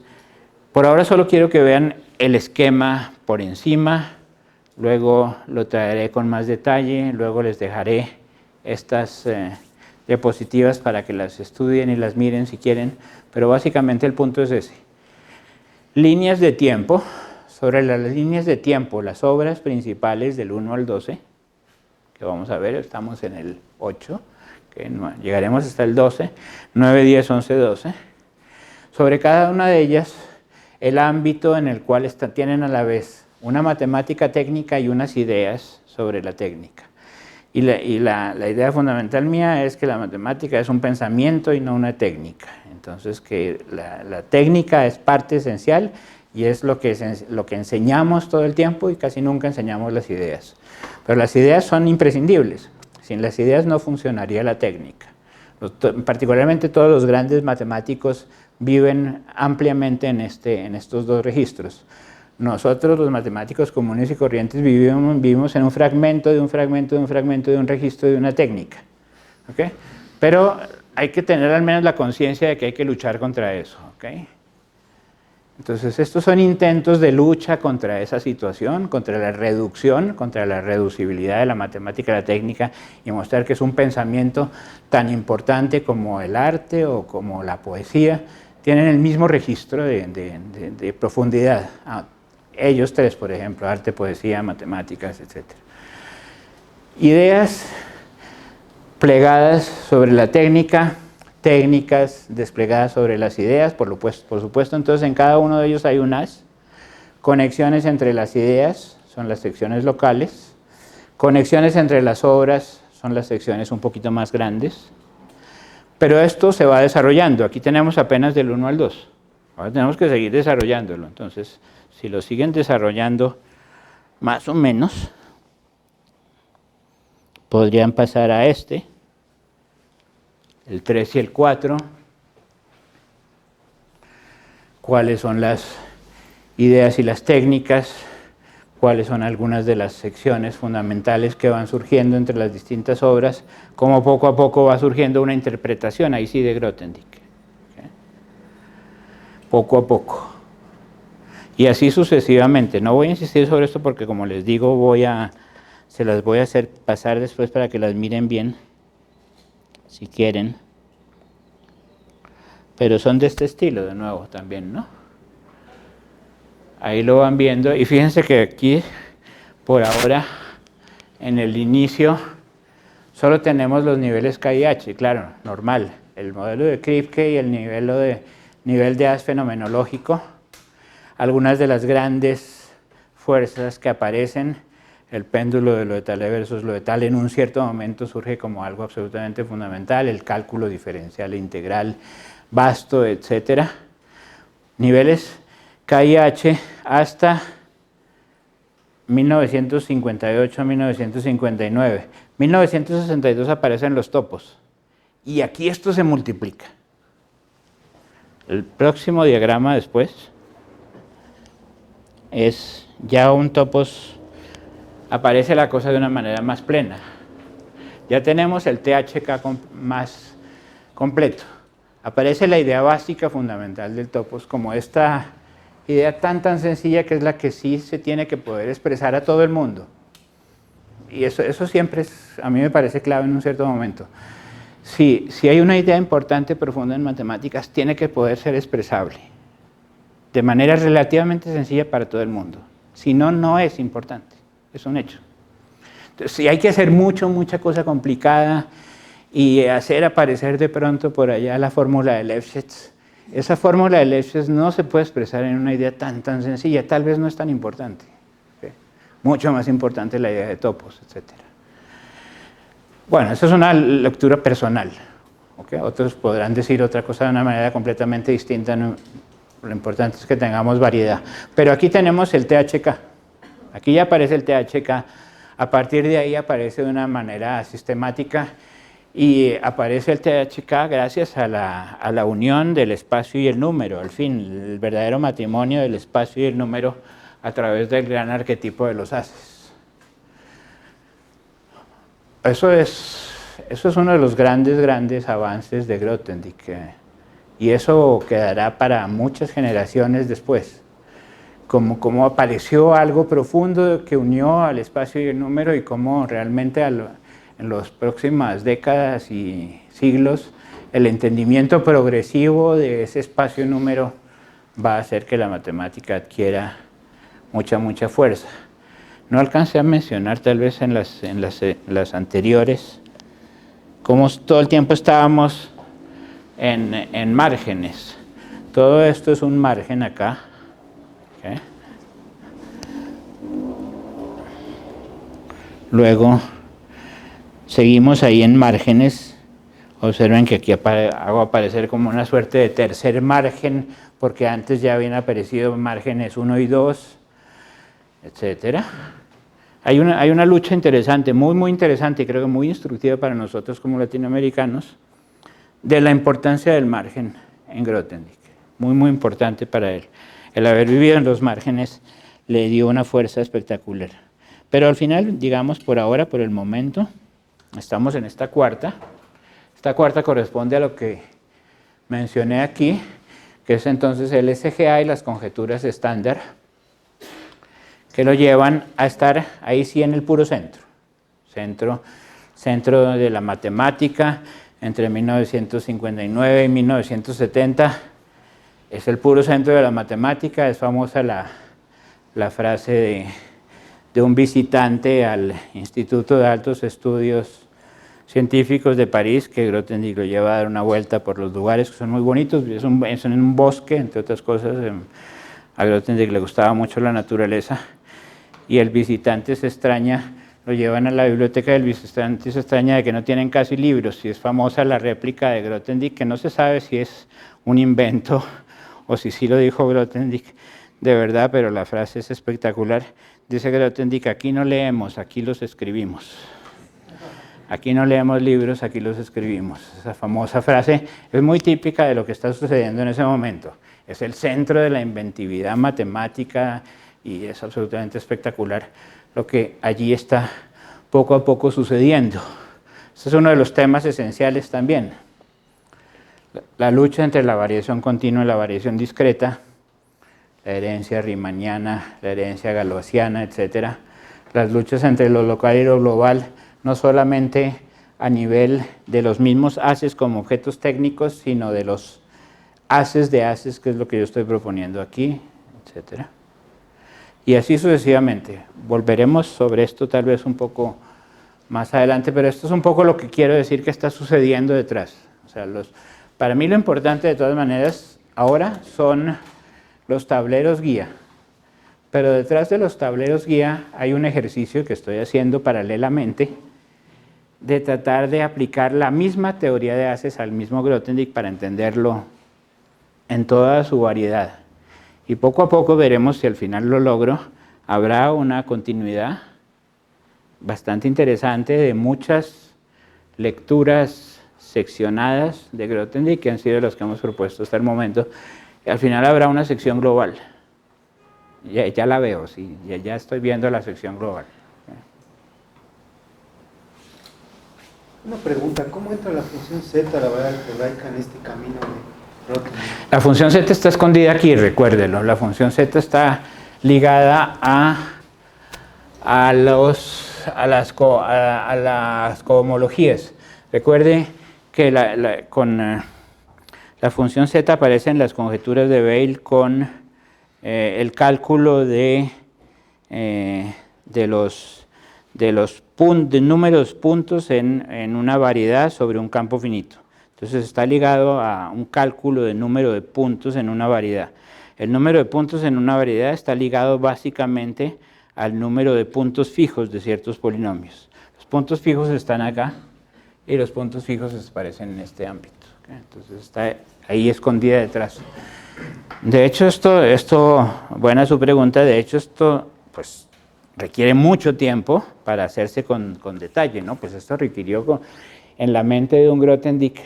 por ahora solo quiero que vean el esquema por encima, luego lo traeré con más detalle, luego les dejaré estas diapositivas para que las estudien y las miren si quieren, pero básicamente el punto es ese. Líneas de tiempo sobre las líneas de tiempo, las obras principales del 1 al 12, que vamos a ver, estamos en el 8, que llegaremos hasta el 12, 9, 10, 11, 12. Sobre cada una de ellas, el ámbito en el cual tienen a la vez una matemática técnica y unas ideas sobre la técnica. Y la idea fundamental mía es que la matemática es un pensamiento y no una técnica. Entonces, que la técnica es parte esencial y es lo que enseñamos todo el tiempo y casi nunca enseñamos las ideas. Pero las ideas son imprescindibles. Sin las ideas no funcionaría la técnica. Particularmente todos los grandes matemáticos viven ampliamente en estos dos registros. Nosotros, los matemáticos comunes y corrientes, vivimos en un fragmento de un fragmento de un fragmento de un registro de una técnica. ¿Okay? Pero hay que tener al menos la conciencia de que hay que luchar contra eso. ¿Okay? Entonces, estos son intentos de lucha contra esa situación, contra la reducción, contra la reducibilidad de la matemática a la técnica y mostrar que es un pensamiento tan importante como el arte o como la poesía, tienen el mismo registro de profundidad. Ellos tres, por ejemplo, arte, poesía, matemáticas, etc. Ideas plegadas sobre la técnica, técnicas desplegadas sobre las ideas, por supuesto, entonces en cada uno de ellos hay unas conexiones entre las ideas, son las secciones locales, conexiones entre las obras, son las secciones un poquito más grandes, pero esto se va desarrollando. Aquí tenemos apenas del 1 al 2, ahora tenemos que seguir desarrollándolo. Entonces, si lo siguen desarrollando más o menos, podrían pasar a el 3 y el 4, cuáles son las ideas y las técnicas, cuáles son algunas de las secciones fundamentales que van surgiendo entre las distintas obras, cómo poco a poco va surgiendo una interpretación, ahí sí, de Grothendieck. ¿Okay? Poco a poco. Y así sucesivamente. No voy a insistir sobre esto porque, como les digo, se las voy a hacer pasar después para que las miren bien, si quieren. Pero son de este estilo, de nuevo, también, ¿no? Ahí lo van viendo. Y fíjense que aquí, por ahora, en el inicio, solo tenemos los niveles K y H, claro, normal. El modelo de Kripke y el nivel de haz fenomenológico. Algunas de las grandes fuerzas que aparecen, el péndulo de lo de Thalé versus lo de Thalé, en un cierto momento surge como algo absolutamente fundamental, el cálculo diferencial e integral, vasto, etc. Niveles K y H hasta 1958-1959. 1962 aparecen los topos y aquí esto se multiplica. El próximo diagrama después es ya un topos, aparece la cosa de una manera más plena. Ya tenemos el THK más completo. Aparece la idea básica fundamental del topos como esta idea tan sencilla que es la que sí se tiene que poder expresar a todo el mundo. Y eso siempre a mí me parece clave en un cierto momento. Si hay una idea importante, profunda en matemáticas, tiene que poder ser expresable de manera relativamente sencilla para todo el mundo. Si no, no es importante, es un hecho. Entonces, si hay que hacer mucha cosa complicada y hacer aparecer de pronto por allá la fórmula de Lefschetz, esa fórmula de Lefschetz no se puede expresar en una idea tan sencilla, tal vez no es tan importante. ¿Sí? Mucho más importante la idea de topos, etc. Bueno, eso es una lectura personal. ¿Okay? Otros podrán decir otra cosa de una manera completamente distinta. Lo importante es que tengamos variedad. Pero aquí tenemos el THK. Aquí ya aparece el THK. A partir de ahí aparece de una manera sistemática y aparece el THK gracias a la unión del espacio y el número. Al fin, el verdadero matrimonio del espacio y el número a través del gran arquetipo de los haces. Eso es uno de los grandes avances de Grothendieck. Y eso quedará para muchas generaciones después, como apareció algo profundo que unió al espacio y el número y cómo realmente en las próximas décadas y siglos el entendimiento progresivo de ese espacio y número va a hacer que la matemática adquiera mucha fuerza. No alcancé a mencionar tal vez en las anteriores, como todo el tiempo estábamos en márgenes. Todo esto es un margen acá. ¿Okay? Luego seguimos ahí en márgenes. Observen que aquí hago aparecer como una suerte de tercer margen, porque antes ya habían aparecido márgenes 1 y 2, etcétera. Hay una lucha interesante, muy interesante, y creo que muy instructiva para nosotros como latinoamericanos, de la importancia del margen en Grothendieck. Muy importante para él. El haber vivido en los márgenes le dio una fuerza espectacular. Pero al final, digamos, por ahora, por el momento, estamos en esta cuarta. Esta cuarta corresponde a lo que mencioné aquí, que es entonces el SGA y las conjeturas estándar, que lo llevan a estar ahí sí en el puro centro de la matemática, entre 1959 y 1970, es el puro centro de la matemática. Es famosa la frase de un visitante al Instituto de Altos Estudios Científicos de París, que Grothendieck lo lleva a dar una vuelta por los lugares que son muy bonitos, es en un bosque, entre otras cosas. A Grothendieck le gustaba mucho la naturaleza, y el visitante se extraña, lo llevan a la biblioteca del visitante, se extraña de que no tienen casi libros, y es famosa la réplica de Grothendieck, que no se sabe si es un invento o si sí lo dijo Grothendieck de verdad, pero la frase es espectacular. Dice Grothendieck: aquí no leemos, aquí los escribimos. Aquí no leemos libros, aquí los escribimos. Esa famosa frase es muy típica de lo que está sucediendo en ese momento. Es el centro de la inventividad matemática y es absolutamente espectacular lo que allí está poco a poco sucediendo. Este es uno de los temas esenciales también. La lucha entre la variación continua y la variación discreta, la herencia riemanniana, la herencia galoisiana, etc. Las luchas entre lo local y lo global, no solamente a nivel de los mismos haces como objetos técnicos, sino de los haces de haces, que es lo que yo estoy proponiendo aquí, etc. Y así sucesivamente. Volveremos sobre esto tal vez un poco más adelante, pero esto es un poco lo que quiero decir que está sucediendo detrás. O sea, para mí lo importante de todas maneras ahora son los tableros guía. Pero detrás de los tableros guía hay un ejercicio que estoy haciendo paralelamente de tratar de aplicar la misma teoría de haces al mismo Grothendieck para entenderlo en toda su variedad. Y poco a poco veremos si al final lo logro. Habrá una continuidad bastante interesante de muchas lecturas seccionadas de Grothendieck, que han sido las que hemos propuesto hasta el momento. Y al final habrá una sección global. Ya la veo, sí, ya estoy viendo la sección global. Una pregunta: ¿cómo entra la función z, la variable algebraica, en este camino de Grothendieck? La función z está escondida aquí, recuérdelo. La función z está ligada a las cohomologías. Recuerde que la función z aparece en las conjeturas de Weil con el cálculo de números puntos en una variedad sobre un campo finito. Entonces está ligado a un cálculo de número de puntos en una variedad. El número de puntos en una variedad está ligado básicamente al número de puntos fijos de ciertos polinomios. Los puntos fijos están acá y los puntos fijos aparecen en este ámbito. ¿Okay? Entonces está ahí escondida detrás. De hecho, buena su pregunta, de hecho esto pues requiere mucho tiempo para hacerse con detalle, ¿no? Pues esto requirió en la mente de un Grothendieck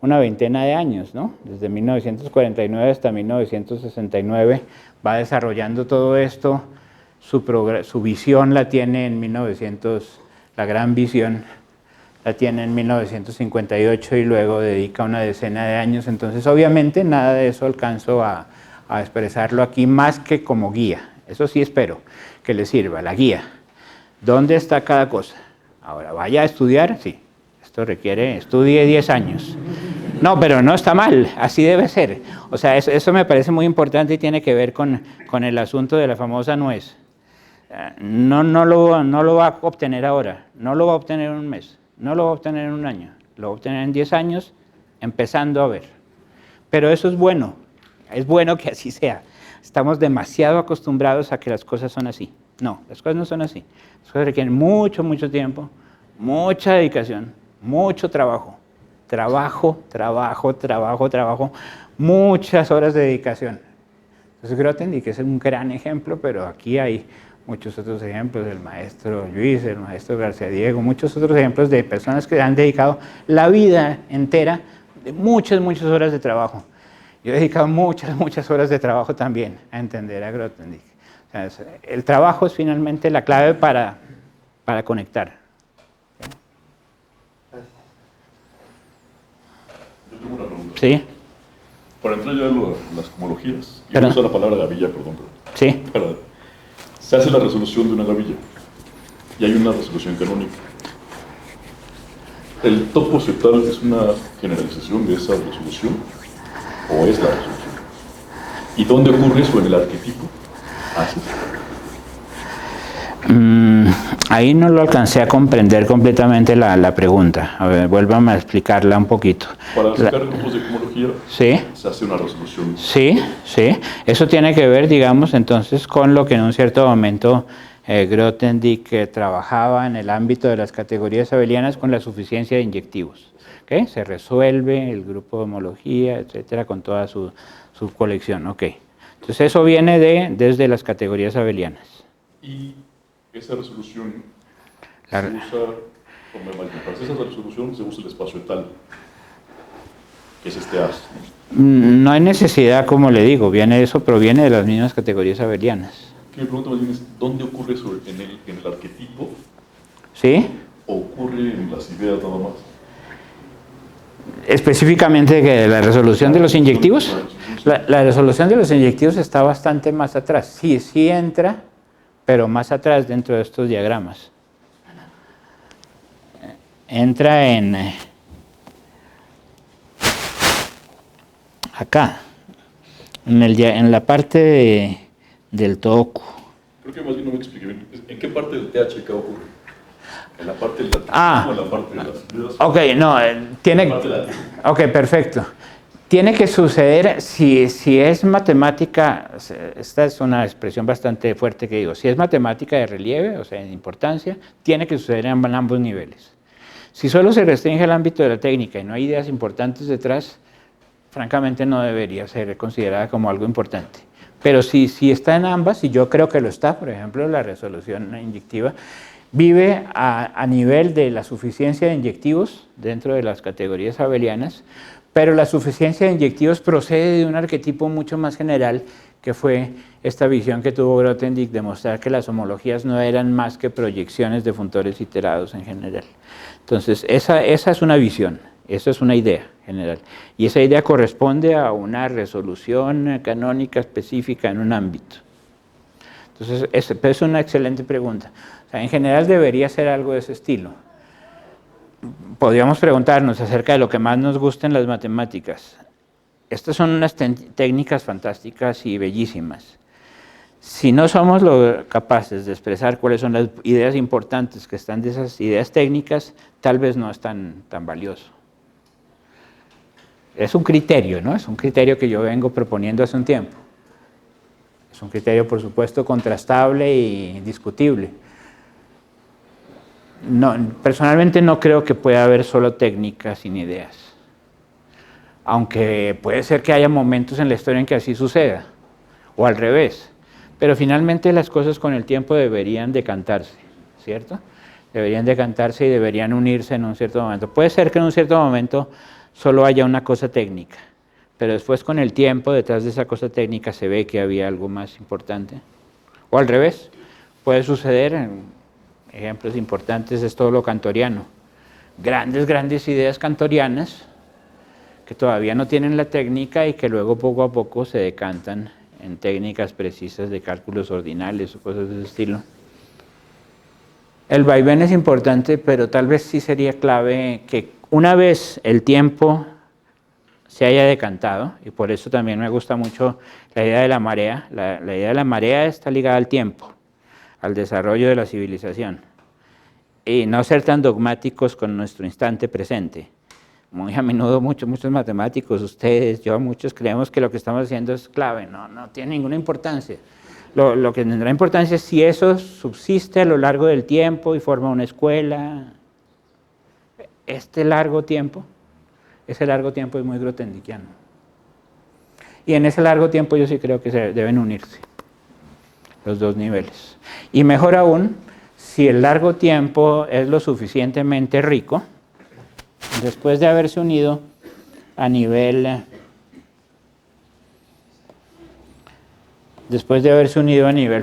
una veintena de años, ¿no? Desde 1949 hasta 1969 va desarrollando todo esto. Su visión la tiene la gran visión la tiene en 1958 y luego dedica una decena de años. Entonces, obviamente, nada de eso alcanzo a expresarlo aquí más que como guía. Eso sí espero que le sirva, la guía. ¿Dónde está cada cosa? Ahora, ¿vaya a estudiar? Sí. Esto estudie 10 años. No, pero no está mal, así debe ser. O sea, eso me parece muy importante y tiene que ver con el asunto de la famosa nuez. No lo va a obtener ahora, no lo va a obtener en un mes, no lo va a obtener en un año, lo va a obtener en 10 años, empezando a ver. Pero eso es bueno que así sea. Estamos demasiado acostumbrados a que las cosas son así. No, las cosas no son así. Las cosas requieren mucho, mucho tiempo, mucha dedicación, mucho trabajo. Trabajo, muchas horas de dedicación. Entonces Grothendieck es un gran ejemplo, pero aquí hay muchos otros ejemplos, el maestro Lluís, el maestro García Diego, muchos otros ejemplos de personas que han dedicado la vida entera de muchas horas de trabajo. Yo he dedicado muchas horas de trabajo también a entender a Grothendieck. O sea, el trabajo es finalmente la clave para conectar. Yo tengo una pregunta. ¿Sí? Para entrar ya en las cosmologías, y Perdón. uso la palabra gavilla, perdón. Sí. Se hace la resolución de una gavilla y hay una resolución canónica. ¿El topo septal es una generalización de esa resolución o es la resolución? ¿Y dónde ocurre eso en el arquetipo? Ahí no lo alcancé a comprender completamente la pregunta. A ver, vuélvame a explicarla un poquito. Para sacar grupos de cosmología, ¿Sí? se hace una resolución. Sí. Eso tiene que ver, digamos, entonces con lo que en un cierto momento Grothendieck trabajaba en el ámbito de las categorías abelianas con la suficiencia de inyectivos. ¿Okay? Se resuelve el grupo de homología, etcétera, con toda su colección. Okay. Entonces eso viene desde las categorías abelianas. Y esa resolución se usa, para esa resolución se usa el espacio etal, que es este as. No hay necesidad, como le digo, eso proviene de las mismas categorías abelianas. Mi pregunta más bien es, ¿dónde ocurre eso en el arquetipo? ¿Sí? ¿O ocurre en las ideas nada más? Específicamente que la resolución de los inyectivos. La resolución de los inyectivos está bastante más atrás. Sí entra, pero más atrás dentro de estos diagramas. Entra acá, en la parte del toku. Creo que más bien no me expliqué bien. ¿En qué parte del THK ocurre? ¿En la parte del arquetipo o en la parte de las ideas? Ok, no, tiene... Ok, perfecto. Tiene que suceder, si es matemática, esta es una expresión bastante fuerte que digo, si es matemática de relieve, o sea, de importancia, tiene que suceder en ambos niveles. Si solo se restringe al ámbito de la técnica y no hay ideas importantes detrás, francamente no debería ser considerada como algo importante. Pero si está en ambas, y yo creo que lo está, por ejemplo, la resolución inyectiva, vive a nivel de la suficiencia de inyectivos dentro de las categorías abelianas, pero la suficiencia de inyectivos procede de un arquetipo mucho más general, que fue esta visión que tuvo Grothendieck de mostrar que las homologías no eran más que proyecciones de funtores iterados en general. Entonces, esa es una visión, esa es una idea general, y esa idea corresponde a una resolución canónica específica en un ámbito. Entonces, es una excelente pregunta. O sea, en general debería ser algo de ese estilo. Podríamos preguntarnos acerca de lo que más nos gusta en las matemáticas. Estas son unas técnicas fantásticas y bellísimas. Si no somos capaces de expresar cuáles son las ideas importantes que están de esas ideas técnicas, tal vez no es tan valioso. Es un criterio, ¿no? Es un criterio que yo vengo proponiendo hace un tiempo. Es un criterio, por supuesto, contrastable y discutible. No, personalmente no creo que pueda haber solo técnicas sin ideas. Aunque puede ser que haya momentos en la historia en que así suceda, o al revés. Pero finalmente las cosas con el tiempo deberían decantarse, ¿cierto? Deberían decantarse y deberían unirse en un cierto momento. Puede ser que en un cierto momento solo haya una cosa técnica, pero después con el tiempo detrás de esa cosa técnica se ve que había algo más importante. O al revés, puede suceder, en ejemplos importantes es todo lo kantoriano. Grandes ideas kantorianas que todavía no tienen la técnica y que luego poco a poco se decantan en técnicas precisas de cálculos ordinales o cosas de ese estilo. El vaivén es importante, pero tal vez sí sería clave que una vez el tiempo se haya decantado, y por eso también me gusta mucho la idea de la marea. La idea de la marea está ligada al tiempo, al desarrollo de la civilización, y no ser tan dogmáticos con nuestro instante presente. Muy a menudo muchos matemáticos, ustedes, yo, muchos creemos que lo que estamos haciendo es clave, no tiene ninguna importancia. Lo que tendrá importancia es si eso subsiste a lo largo del tiempo y forma una escuela. Ese largo tiempo es muy grotendiquiano. Y en ese largo tiempo yo sí creo que se deben unirse los dos niveles. Y mejor aún, si el largo tiempo es lo suficientemente rico, después de haberse unido a nivel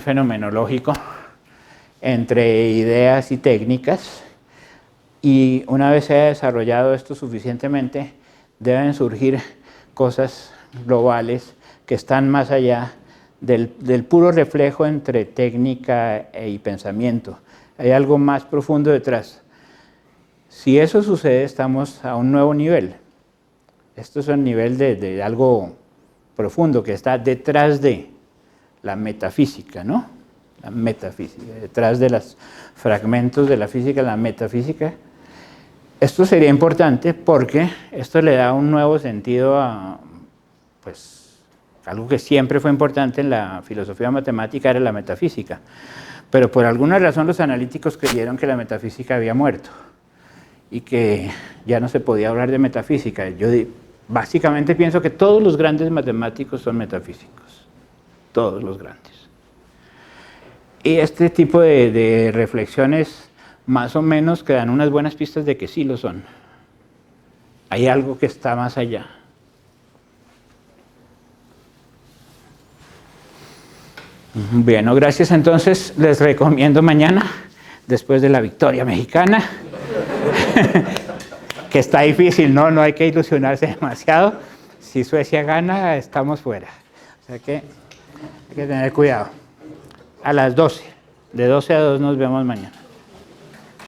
fenomenológico entre ideas y técnicas, y una vez se haya desarrollado esto suficientemente, deben surgir cosas globales que están más allá del puro reflejo entre técnica y pensamiento. Hay algo más profundo detrás. Si eso sucede, estamos a un nuevo nivel. Esto es un nivel de algo profundo que está detrás de la metafísica, ¿no? La metafísica, detrás de los fragmentos de la física, la metafísica. Esto sería importante porque esto le da un nuevo sentido a, pues, algo que siempre fue importante en la filosofía matemática, era la metafísica. Pero por alguna razón los analíticos creyeron que la metafísica había muerto y que ya no se podía hablar de metafísica. Yo básicamente pienso que todos los grandes matemáticos son metafísicos, todos los grandes. Y este tipo de reflexiones más o menos que dan unas buenas pistas de que sí lo son. Hay algo que está más allá. Bueno, gracias. Entonces les recomiendo mañana, después de la victoria mexicana, que está difícil, no hay que ilusionarse demasiado. Si Suecia gana, estamos fuera. O sea que hay que tener cuidado. A las 12, de 12 a 2 nos vemos mañana.